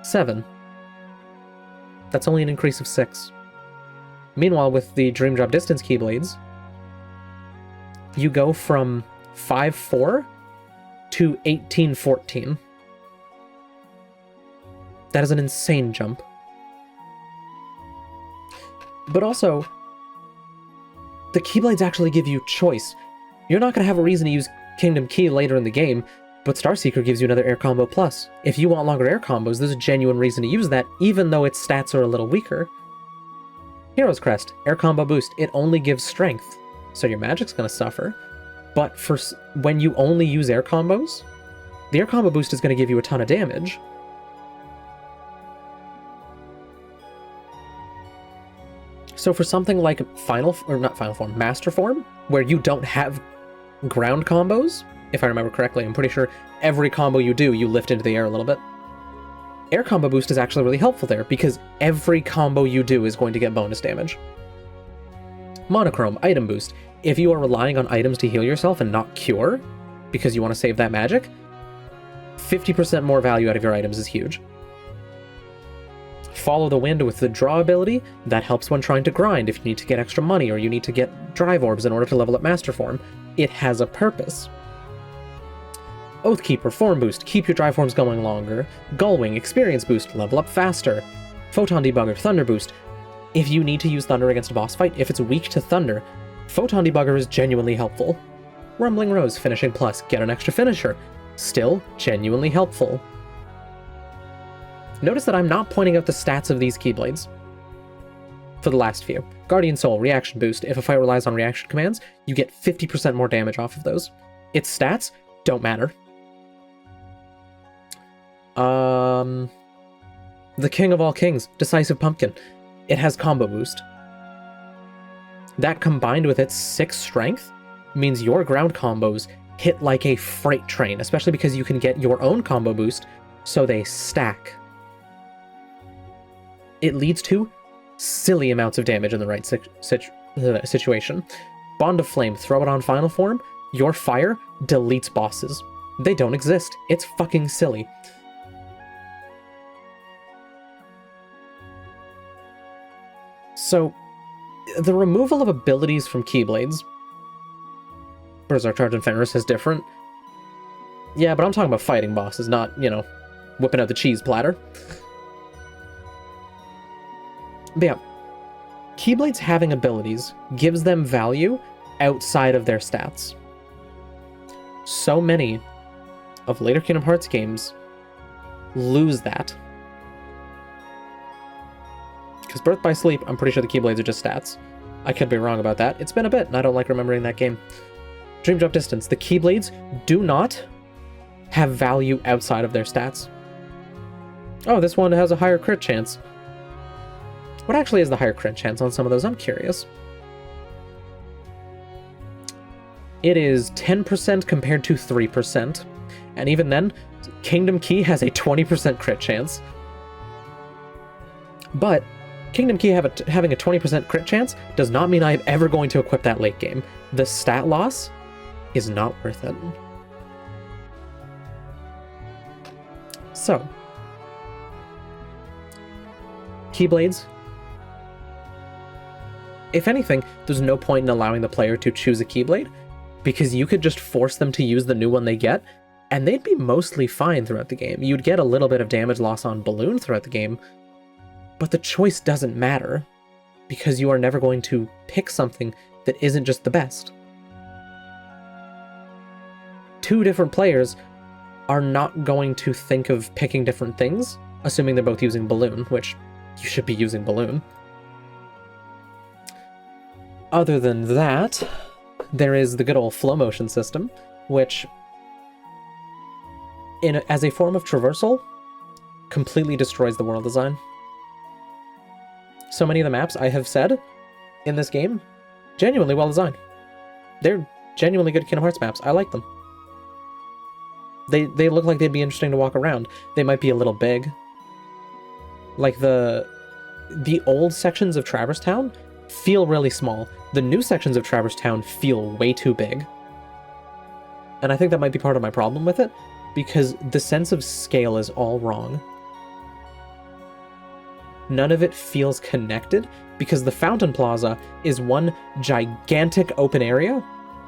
7. That's only an increase of 6. Meanwhile, with the Dream Drop Distance Keyblades, you go from 5-4 to 18-14. That is an insane jump. But also, the Keyblades actually give you choice. You're not going to have a reason to use Kingdom Key later in the game, but Starseeker gives you another air combo plus. If you want longer air combos, there's a genuine reason to use that, even though its stats are a little weaker. Hero's Crest, air combo boost, it only gives strength, so your magic's going to suffer, But when you only use air combos, the air combo boost is going to give you a ton of damage. So for something like Master Form, where you don't have ground combos, if I remember correctly, I'm pretty sure every combo you do, you lift into the air a little bit. Air combo boost is actually really helpful there, because every combo you do is going to get bonus damage. Monochrome, item boost. If you are relying on items to heal yourself and not cure, because you want to save that magic, 50% more value out of your items is huge. Follow the Wind with the draw ability, that helps when trying to grind if you need to get extra money or you need to get drive orbs in order to level up Master Form. It has a purpose. Oathkeeper, form boost, keep your drive forms going longer. Gullwing, experience boost, level up faster. Photon debugger, thunder boost. If you need to use thunder against a boss fight, if it's weak to thunder, Photon debugger is genuinely helpful. Rumbling Rose, finishing plus, get an extra finisher. Still genuinely helpful. Notice that I'm not pointing out the stats of these Keyblades for the last few. Guardian Soul, reaction boost. If a fight relies on reaction commands, you get 50% more damage off of those. Its stats don't matter. The King of All Kings, Decisive Pumpkin. It has combo boost. That combined with its 6 strength means your ground combos hit like a freight train, especially because you can get your own combo boost, so they stack. It leads to silly amounts of damage in the right situation. Bond of Flame, throw it on final form, your fire deletes bosses. They don't exist. It's fucking silly. So, the removal of abilities from Keyblades, Berserk Charge and Fenris is different. Yeah, but I'm talking about fighting bosses, not, you know, whipping out the cheese platter. But yeah, Keyblades having abilities gives them value outside of their stats. So many of later Kingdom Hearts games lose that. Because Birth by Sleep, I'm pretty sure the Keyblades are just stats. I could be wrong about that. It's been a bit, and I don't like remembering that game. Dream Jump Distance, the Keyblades do not have value outside of their stats. Oh, this one has a higher crit chance. What actually is the higher crit chance on some of those? I'm curious. It is 10% compared to 3%. And even then, Kingdom Key has a 20% crit chance. But Kingdom Key having a 20% crit chance does not mean I'm ever going to equip that late game. The stat loss is not worth it. So, Keyblades. If anything, there's no point in allowing the player to choose a Keyblade, because you could just force them to use the new one they get, and they'd be mostly fine throughout the game. You'd get a little bit of damage loss on Balloon throughout the game, but the choice doesn't matter, because you are never going to pick something that isn't just the best. Two different players are not going to think of picking different things, assuming they're both using Balloon, which you should be using Balloon. Other than that, there is the good old flowmotion system, which, as a form of traversal, completely destroys the world design. So many of the maps I have said in this game, genuinely well designed. They're genuinely good Kingdom Hearts maps. I like them. They look like they'd be interesting to walk around. They might be a little big. Like the old sections of Traverse Town feel really small. The new sections of Traverse Town feel way too big. And I think that might be part of my problem with it, because the sense of scale is all wrong. None of it feels connected, because the Fountain Plaza is one gigantic open area,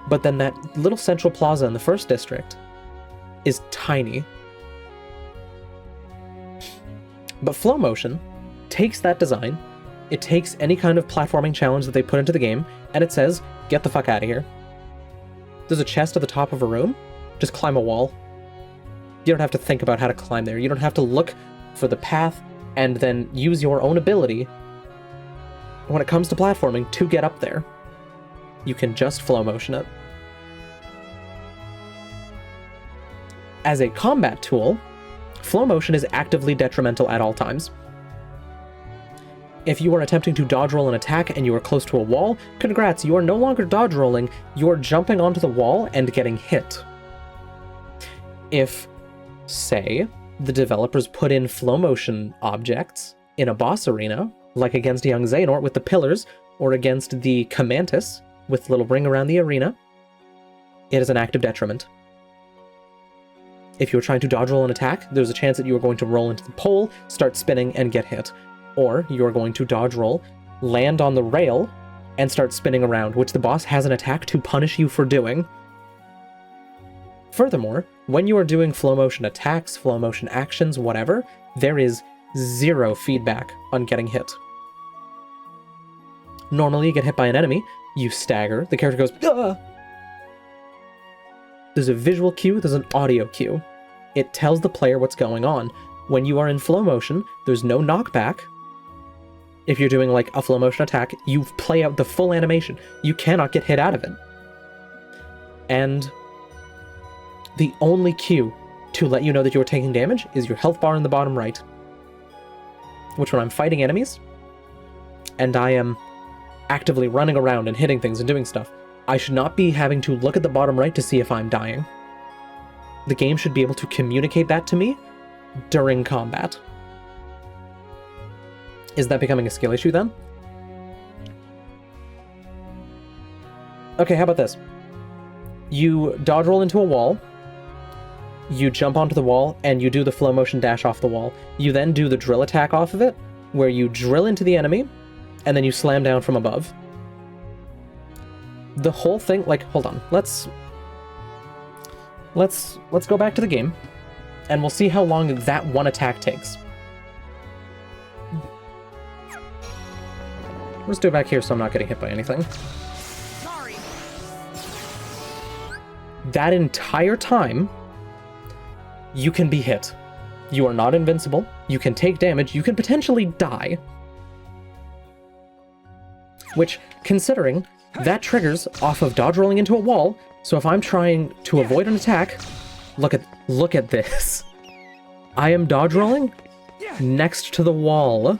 but then that little central plaza in the first district is tiny. But Flowmotion takes that design, it takes any kind of platforming challenge that they put into the game, and it says, get the fuck out of here. There's a chest at the top of a room, just climb a wall. You don't have to think about how to climb there. You don't have to look for the path and then use your own ability when it comes to platforming to get up there. You can just flow motion it. As a combat tool, flow motion is actively detrimental at all times. If you are attempting to dodge roll an attack and you are close to a wall, congrats, you are no longer dodge rolling, you are jumping onto the wall and getting hit. If, say, the developers put in flow motion objects in a boss arena, like against young Xehanort with the pillars, or against the Commantis with the little ring around the arena, it is an active detriment. If you're trying to dodge roll an attack, there's a chance that you are going to roll into the pole, start spinning, and get hit. Or you're going to dodge roll, land on the rail, and start spinning around, which the boss has an attack to punish you for doing. Furthermore, when you are doing flow motion attacks, flow motion actions, whatever, there is 0 feedback on getting hit. Normally, you get hit by an enemy, you stagger, the character goes, "Ugh!" There's a visual cue, there's an audio cue. It tells the player what's going on. When you are in flow motion, there's no knockback. If you're doing like a flow motion attack, you play out the full animation. You cannot get hit out of it. And the only cue to let you know that you're taking damage is your health bar in the bottom right. Which, when I'm fighting enemies, and I am actively running around and hitting things and doing stuff, I should not be having to look at the bottom right to see if I'm dying. The game should be able to communicate that to me during combat. Is that becoming a skill issue then? Okay, how about this? You dodge roll into a wall, you jump onto the wall, and you do the flow motion dash off the wall. You then do the drill attack off of it, where you drill into the enemy, and then you slam down from above. The whole thing, like, hold on, let's go back to the game, and we'll see how long that one attack takes. Let's do it back here so I'm not getting hit by anything. Sorry. That entire time, you can be hit. You are not invincible, you can take damage, you can potentially die. Which, considering, that triggers off of dodge rolling into a wall, so if I'm trying to avoid an attack, look at this. I am dodge rolling next to the wall,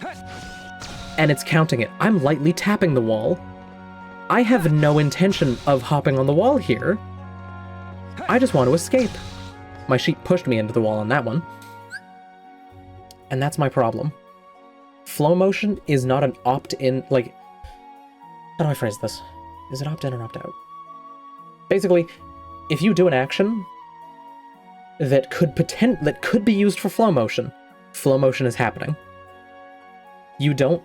and it's counting it. I'm lightly tapping the wall. I have no intention of hopping on the wall here. I just want to escape. My sheep pushed me into the wall on that one. And that's my problem. Flow motion is not an opt-in, like, how do I phrase this? Is it opt-in or opt-out? Basically, if you do an action that could be used for flow motion is happening. You don't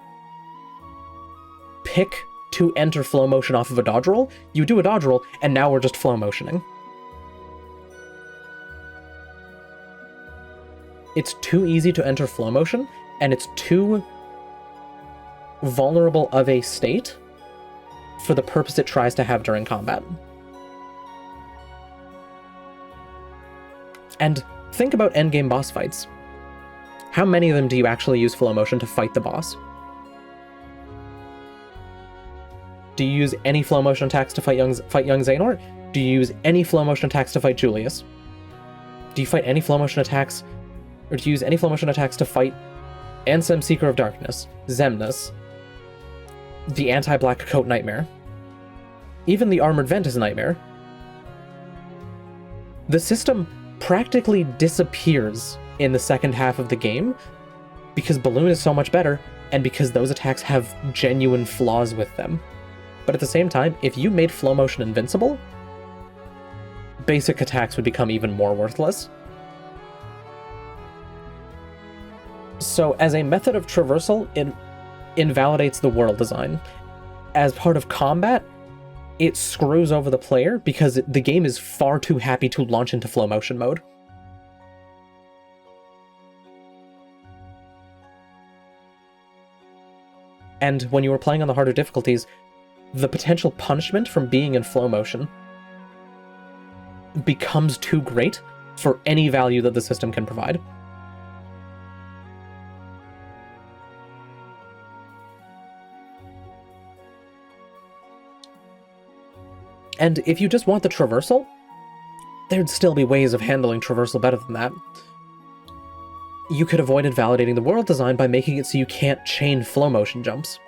pick to enter flow motion off of a dodge roll, you do a dodge roll, and now we're just flow motioning. It's too easy to enter flow motion, and it's too vulnerable of a state for the purpose it tries to have during combat. And think about endgame boss fights. How many of them do you actually use flow motion to fight the boss? Do you use any flow motion attacks to fight young Xehanort? Do you use any flow motion attacks to fight Julius? Do you fight any flow motion attacks, or do you use any flow motion attacks to fight Ansem, Seeker of Darkness, Xemnas, the anti-black coat Nightmare, even the armored Ventus Nightmare? The system practically disappears in the second half of the game because Balloon is so much better and because those attacks have genuine flaws with them. But at the same time, if you made flow motion invincible, basic attacks would become even more worthless. So as a method of traversal, it invalidates the world design. As part of combat, it screws over the player because the game is far too happy to launch into flow motion mode. And when you were playing on the harder difficulties, the potential punishment from being in flow motion becomes too great for any value that the system can provide. And if you just want the traversal, there'd still be ways of handling traversal better than that. You could avoid invalidating the world design by making it so you can't chain flow motion jumps.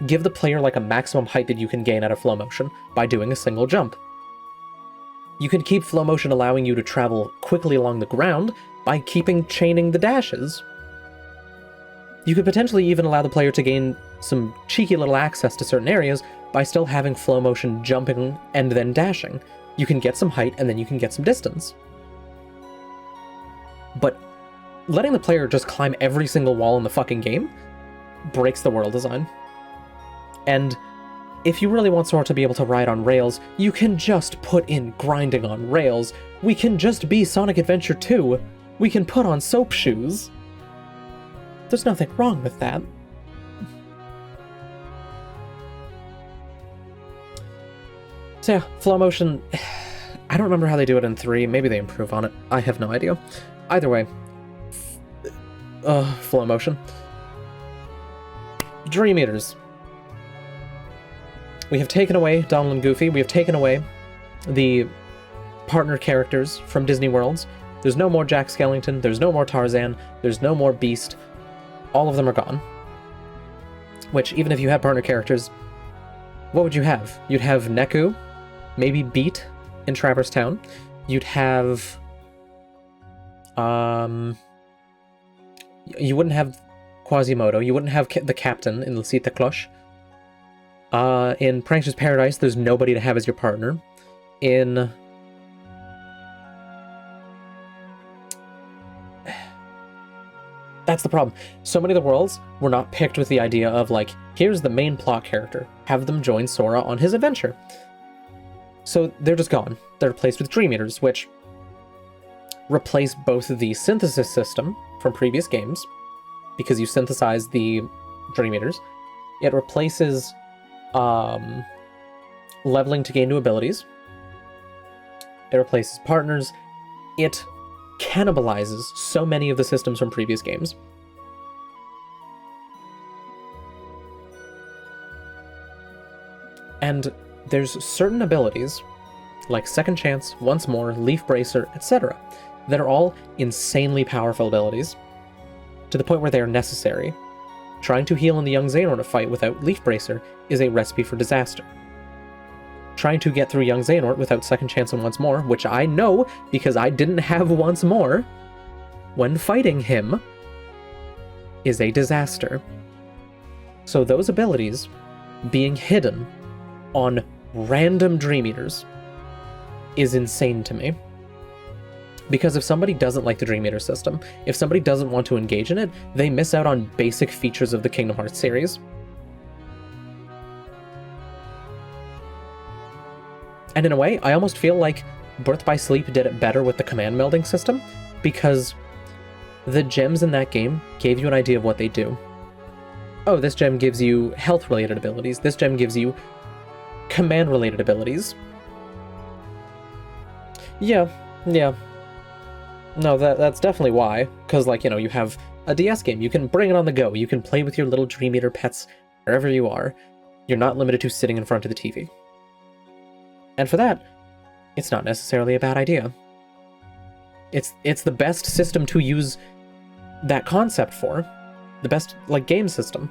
Give the player like a maximum height that you can gain out of flow motion by doing a single jump. You can keep flow motion allowing you to travel quickly along the ground by keeping chaining the dashes. You could potentially even allow the player to gain some cheeky little access to certain areas by still having flow motion jumping and then dashing. You can get some height and then you can get some distance. But letting the player just climb every single wall in the fucking game breaks the world design. And if you really want Sora to be able to ride on rails, you can just put in grinding on rails. We can just be Sonic Adventure 2. We can put on soap shoes. There's nothing wrong with that. So yeah, flow motion, I don't remember how they do it in 3. Maybe they improve on it. I have no idea. Either way, flow motion. Dream Eaters. We have taken away Donald and Goofy. We have taken away the partner characters from Disney Worlds. There's no more Jack Skellington. There's no more Tarzan. There's no more Beast. All of them are gone. Which, even if you had partner characters, what would you have? You'd have Neku, maybe Beat in Traverse Town. You'd have... you wouldn't have Quasimodo. You wouldn't have the Captain in Lucita Cloche. In Prankster's Paradise, there's nobody to have as your partner. In... That's the problem. So many of the worlds were not picked with the idea of, like, here's the main plot character. Have them join Sora on his adventure. So they're just gone. They're replaced with Dream Eaters, which replace both the synthesis system from previous games, because you synthesize the Dream Eaters. It replaces leveling to gain new abilities. It replaces partners. It cannibalizes so many of the systems from previous games. And there's certain abilities, like Second Chance, Once More, Leaf Bracer, etc., that are all insanely powerful abilities, to the point where they are necessary. Trying to heal in the young Xehanort fight without Leaf Bracer is a recipe for disaster. Trying to get through young Xehanort without Second Chance and Once More, which I know because I didn't have Once More when fighting him, is a disaster. So those abilities being hidden on random Dream Eaters is insane to me. Because if somebody doesn't like the Dream Eater system, if somebody doesn't want to engage in it, they miss out on basic features of the Kingdom Hearts series. And in a way, I almost feel like Birth by Sleep did it better with the command melding system, because the gems in that game gave you an idea of what they do. Oh, this gem gives you health-related abilities. This gem gives you command-related abilities. Yeah. No, that's definitely why. Because, like, you know, you have a DS game. You can bring it on the go. You can play with your little Dream Eater pets wherever you are. You're not limited to sitting in front of the TV. And for that, it's not necessarily a bad idea. It's the best system to use that concept for. The best, like, game system.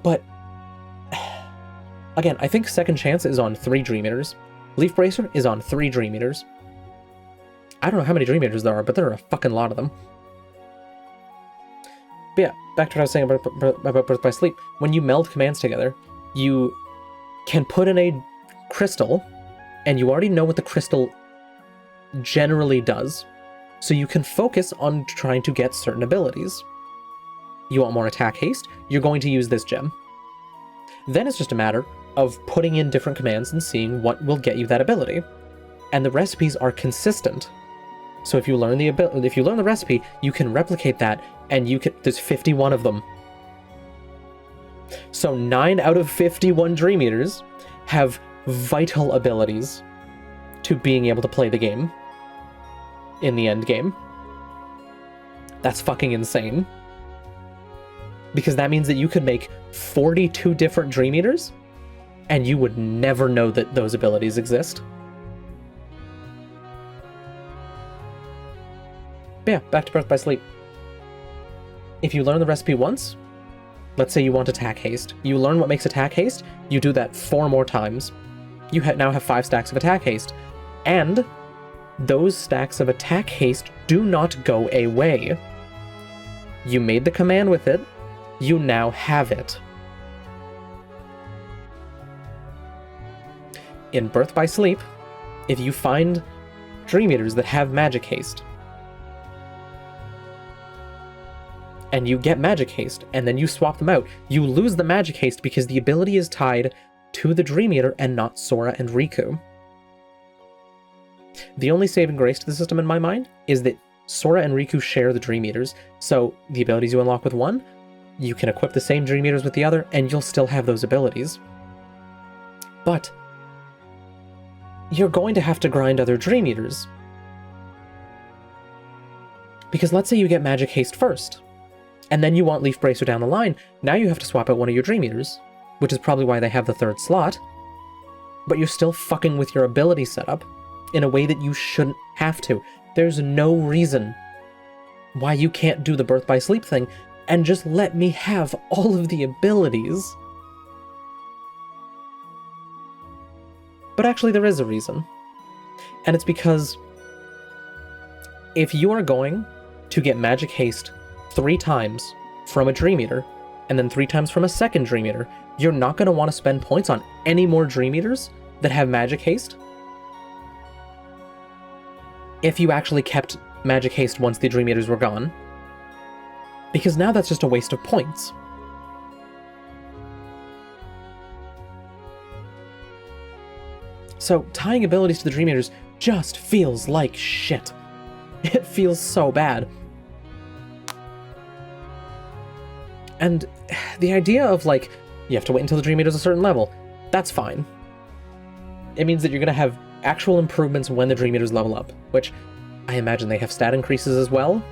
But, again, I think Second Chance is on 3 Dream Eaters. Leaf Bracer is on 3 Dream Eaters. I don't know how many Dream Eaters there are, but there are a fucking lot of them. But yeah, back to what I was saying about Birth by Sleep. When you meld commands together, you can put in a crystal, and you already know what the crystal generally does, so you can focus on trying to get certain abilities. You want more attack haste? You're going to use this gem. Then it's just a matter of putting in different commands and seeing what will get you that ability. And the recipes are consistent. So if you learn the recipe, you can replicate that, and there's 51 of them. So 9 out of 51 Dream Eaters have vital abilities to being able to play the game in the end game. That's fucking insane. Because that means that you could make 42 different Dream Eaters and you would never know that those abilities exist. But yeah, back to Birth by Sleep. If you learn the recipe once, let's say you want attack haste, you learn what makes attack haste, you do that 4 more times. You now have 5 stacks of attack haste, and those stacks of attack haste do not go away. You made the command with it, you now have it. In Birth by Sleep, if you find Dream Eaters that have magic haste, and you get magic haste, and then you swap them out, you lose the magic haste because the ability is tied to the Dream Eater and not Sora and Riku. The only saving grace to the system in my mind is that Sora and Riku share the Dream Eaters, so the abilities you unlock with one, you can equip the same Dream Eaters with the other, and you'll still have those abilities. But you're going to have to grind other Dream Eaters. Because let's say you get magic haste first, and then you want Leaf Bracer down the line, now you have to swap out one of your Dream Eaters, which is probably why they have the 3rd slot, but you're still fucking with your ability setup in a way that you shouldn't have to. There's no reason why you can't do the Birth by Sleep thing and just let me have all of the abilities. But actually there is a reason, and it's because if you are going to get magic haste 3 times from a Dream Eater, and then 3 times from a second Dream Eater, you're not going to want to spend points on any more Dream Eaters that have magic haste if you actually kept magic haste once the Dream Eaters were gone. Because now that's just a waste of points. So tying abilities to the Dream Eaters just feels like shit. It feels so bad. And the idea of, like, you have to wait until the Dream Eater's a certain level, that's fine. It means that you're going to have actual improvements when the Dream Eaters level up, which I imagine they have stat increases as well,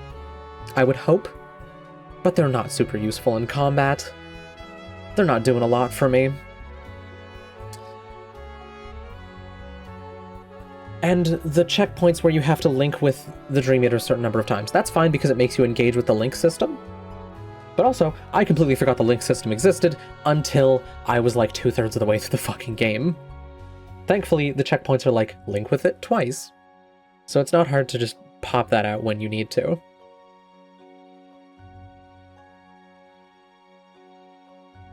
I would hope, but they're not super useful in combat. They're not doing a lot for me. And the checkpoints where you have to link with the Dream Eater a certain number of times, that's fine because it makes you engage with the link system. But also, I completely forgot the link system existed until I was like 2/3 of the way through the fucking game. Thankfully, the checkpoints are like, link with it twice. So it's not hard to just pop that out when you need to.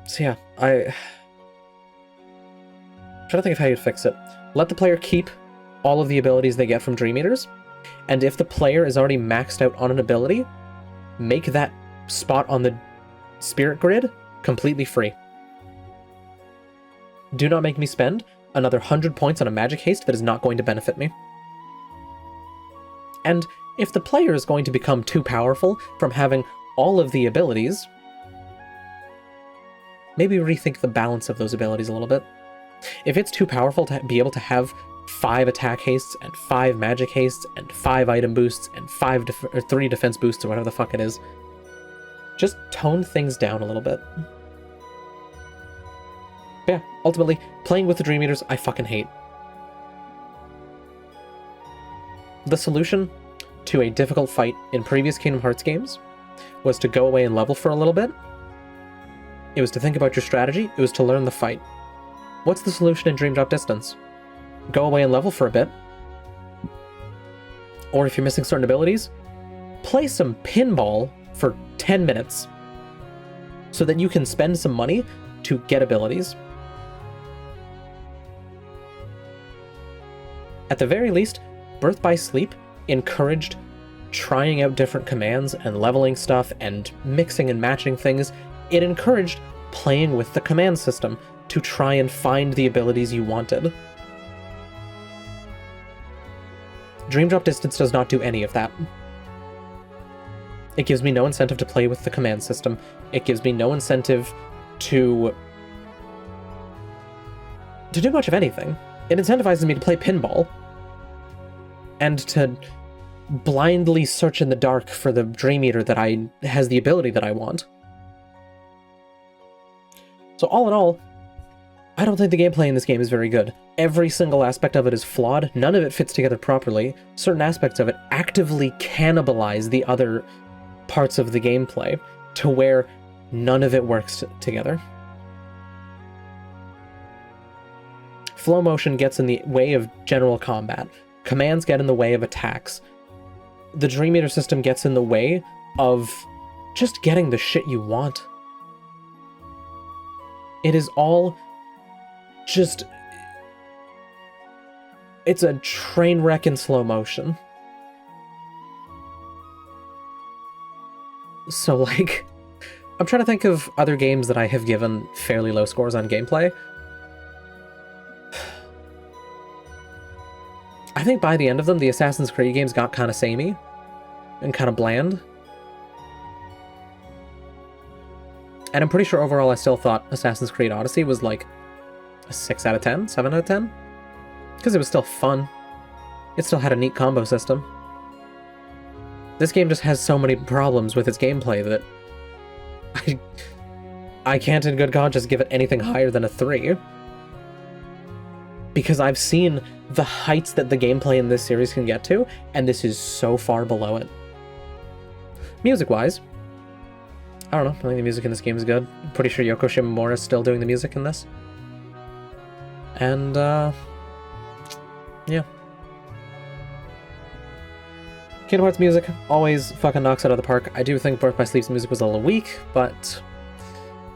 So yeah, I'm trying to think of how you'd fix it. Let the player keep all of the abilities they get from Dream Eaters, and if the player is already maxed out on an ability, make that spot on the spirit grid completely free. Do not make me spend another 100 points on a magic haste that is not going to benefit me. And if the player is going to become too powerful from having all of the abilities, maybe rethink the balance of those abilities a little bit. If it's too powerful to be able to have 5 attack hastes and 5 magic hastes and 5 item boosts and 3 defense boosts or whatever the fuck it is, just tone things down a little bit. But yeah, ultimately, playing with the Dream Eaters, I fucking hate. The solution to a difficult fight in previous Kingdom Hearts games was to go away and level for a little bit. It was to think about your strategy. It was to learn the fight. What's the solution in Dream Drop Distance? Go away and level for a bit. Or if you're missing certain abilities, play some pinball for 10 minutes so that you can spend some money to get abilities. At the very least, Birth by Sleep encouraged trying out different commands and leveling stuff and mixing and matching things. It encouraged playing with the command system to try and find the abilities you wanted. Dream Drop Distance does not do any of that. It gives me no incentive to play with the command system. It gives me no incentive to do much of anything. It incentivizes me to play pinball and to blindly search in the dark for the Dream Eater that has the ability that I want. So all in all, I don't think the gameplay in this game is very good. Every single aspect of it is flawed, none of it fits together properly. Certain aspects of it actively cannibalize the other parts of the gameplay to where none of it works together. Flow motion gets in the way of general combat. Commands get in the way of attacks. The Dream Eater system gets in the way of just getting the shit you want. It is all just... It's a train wreck in slow motion. So, like, I'm trying to think of other games that I have given fairly low scores on gameplay. I think by the end of them, the Assassin's Creed games got kind of samey and kind of bland. And I'm pretty sure overall I still thought Assassin's Creed Odyssey was like a 6 out of 10, 7 out of 10. Because it was still fun. It still had a neat combo system. This game just has so many problems with its gameplay that I can't in good conscience give it anything higher than a 3. Because I've seen the heights that the gameplay in this series can get to, and this is so far below it. Music-wise, I don't know, I think the music in this game is good. I'm pretty sure Yoko Shimomura is still doing the music in this. And, yeah. Kingdom Hearts music always fucking knocks it out of the park. I do think Birth by Sleep's music was a little weak, but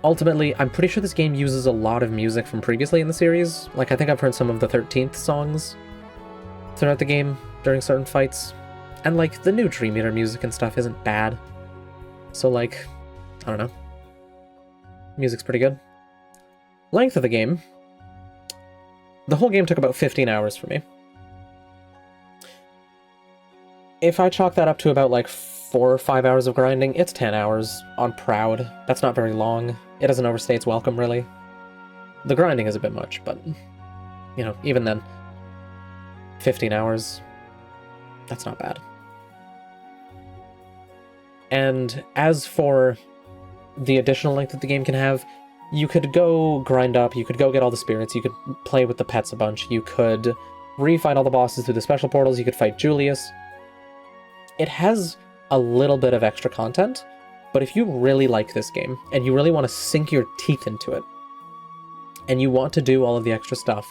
ultimately, I'm pretty sure this game uses a lot of music from previously in the series. Like, I think I've heard some of the 13th songs throughout the game during certain fights. And, like, the new Dream Eater music and stuff isn't bad. So, like, I don't know. Music's pretty good. Length of the game. The whole game took about 15 hours for me. If I chalk that up to about, like, 4 or 5 hours of grinding, it's 10 hours on Proud. That's not very long. It doesn't overstay its welcome, really. The grinding is a bit much, but, you know, even then, 15 hours, that's not bad. And as for the additional length that the game can have, you could go grind up, you could go get all the spirits, you could play with the pets a bunch, you could refight all the bosses through the special portals, you could fight Julius. It has a little bit of extra content, but if you really like this game, and you really want to sink your teeth into it, and you want to do all of the extra stuff,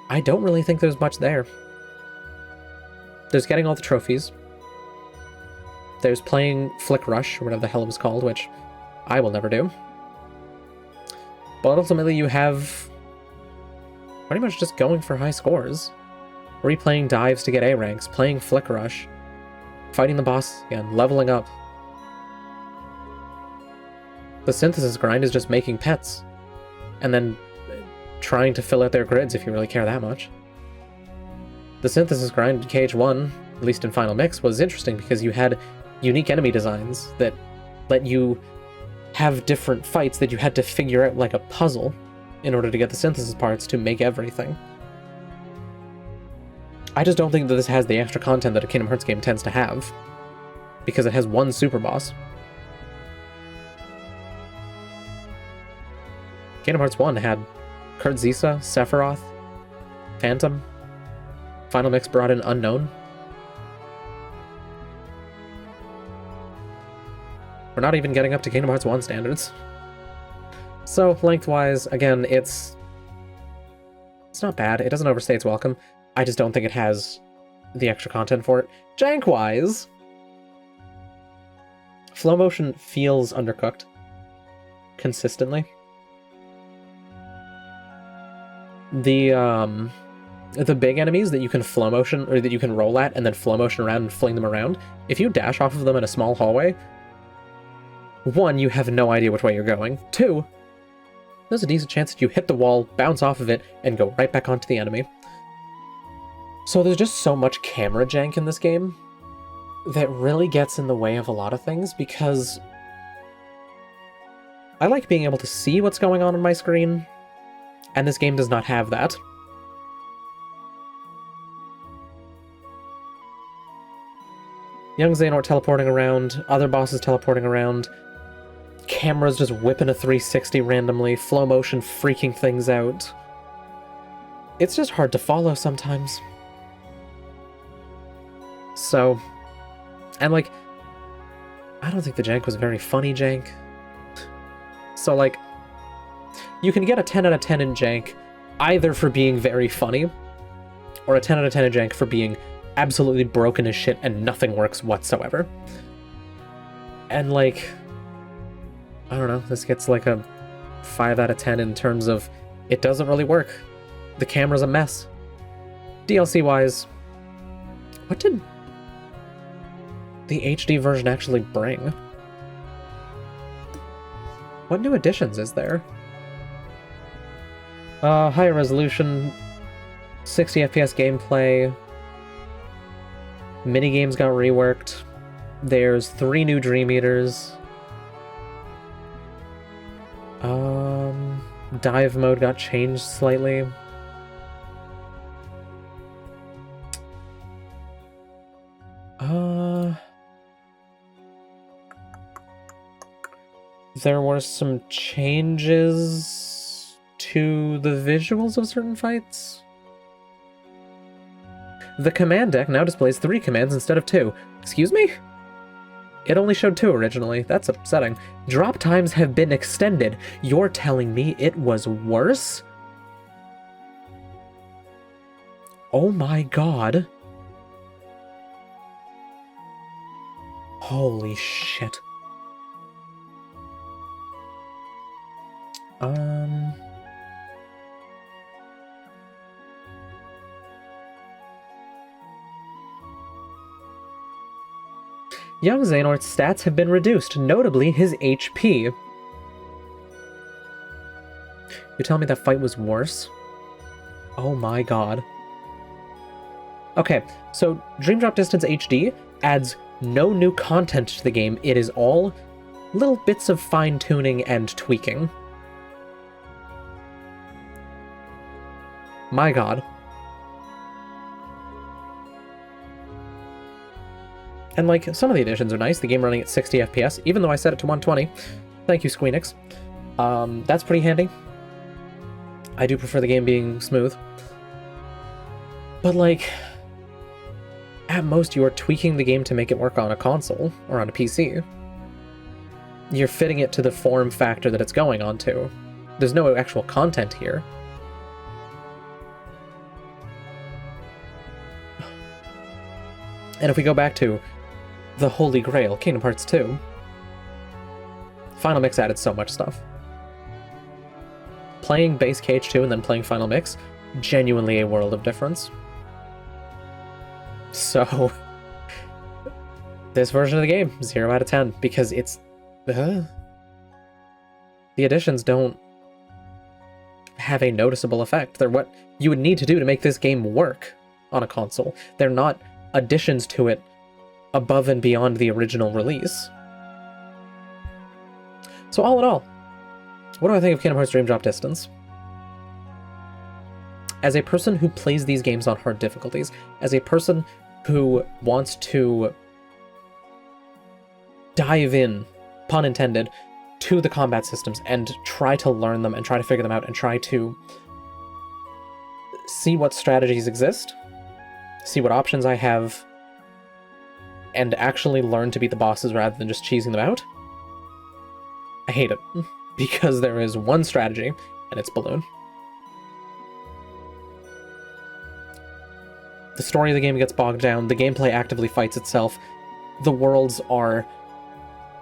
I don't really think there's much there. There's getting all the trophies. There's playing Flick Rush, or whatever the hell it was called, which I will never do. But ultimately you have pretty much just going for high scores. Replaying dives to get A ranks, playing Flick Rush, fighting the boss again, leveling up. The synthesis grind is just making pets, and then trying to fill out their grids if you really care that much. The synthesis grind in KH1, at least in Final Mix, was interesting because you had unique enemy designs that let you have different fights that you had to figure out like a puzzle in order to get the synthesis parts to make everything. I just don't think that this has the extra content that a Kingdom Hearts game tends to have, because it has one super boss. Kingdom Hearts 1 had Kurt Zisa, Sephiroth, Phantom. Final Mix brought in Unknown. We're not even getting up to Kingdom Hearts 1 standards. So, lengthwise, again, it's not bad. It doesn't overstay its welcome. I just don't think it has the extra content for it. Jank-wise, flow motion feels undercooked consistently. The big enemies that you can flow motion, or that you can roll at and then flow motion around and fling them around, if you dash off of them in a small hallway, 1, you have no idea which way you're going. 2, there's a decent chance that you hit the wall, bounce off of it, and go right back onto the enemy. So there's just so much camera jank in this game that really gets in the way of a lot of things, because I like being able to see what's going on my screen, and this game does not have that. Young Xehanort teleporting around, other bosses teleporting around, cameras just whipping a 360 randomly, flow motion freaking things out. It's just hard to follow sometimes. So, and like, I don't think the jank was very funny jank. So like, you can get a 10 out of 10 in jank either for being very funny, or a 10 out of 10 in jank for being absolutely broken as shit and nothing works whatsoever. And like, I don't know, this gets like a 5 out of 10 in terms of it doesn't really work. The camera's a mess. DLC-wise, what did the HD version actually bring? What new additions is there? Higher resolution, 60 FPS gameplay, minigames got reworked, there's 3 new Dream Eaters, dive mode got changed slightly. There were some changes to the visuals of certain fights. The command deck now displays 3 commands instead of 2. Excuse me? It only showed 2 originally. That's upsetting. Drop times have been extended. You're telling me it was worse? Oh my god. Holy shit. Young Xehanort's stats have been reduced, notably his HP. You tell me that fight was worse? Oh my god. Okay, so Dream Drop Distance HD adds no new content to the game. It is all little bits of fine-tuning and tweaking. My god. And like, some of the additions are nice. The game running at 60 FPS, even though I set it to 120. Thank you, Squeenix. That's pretty handy. I do prefer the game being smooth. But like, at most you are tweaking the game to make it work on a console, or on a PC. You're fitting it to the form factor that it's going onto. There's no actual content here. And if we go back to the Holy Grail, Kingdom Hearts 2, Final Mix added so much stuff. Playing base KH2 and then playing Final Mix, genuinely a world of difference. So, this version of the game, 0 out of 10, because it's... the additions don't have a noticeable effect. They're what you would need to do to make this game work on a console. They're not additions to it above and beyond the original release. So all in all, what do I think of Kingdom Hearts Dream Drop Distance? As a person who plays these games on hard difficulties, as a person who wants to dive in, pun intended, to the combat systems and try to learn them and try to figure them out and try to see what strategies exist, see what options I have, and actually learn to beat the bosses rather than just cheesing them out, I hate it. Because there is one strategy, and it's Balloon. The story of the game gets bogged down, the gameplay actively fights itself, the worlds are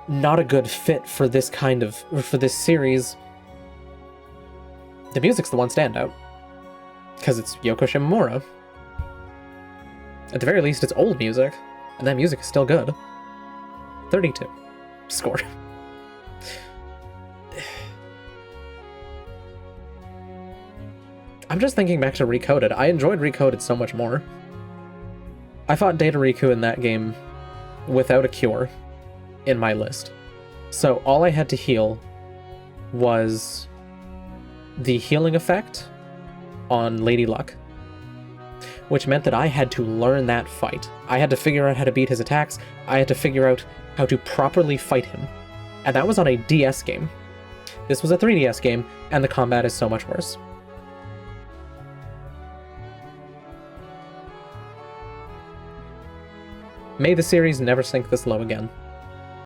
not a good fit for this kind of, for this series. The music's the one standout, because it's Yoko Shimomura. At the very least, it's old music, and that music is still good. 32. Score. I'm just thinking back to Recoded. I enjoyed Recoded so much more. I fought Data Riku in that game without a cure in my list. So all I had to heal was the healing effect on Lady Luck, which meant that I had to learn that fight. I had to figure out how to beat his attacks. I had to figure out how to properly fight him. And that was on a DS game. This was a 3DS game, and the combat is so much worse. May the series never sink this low again.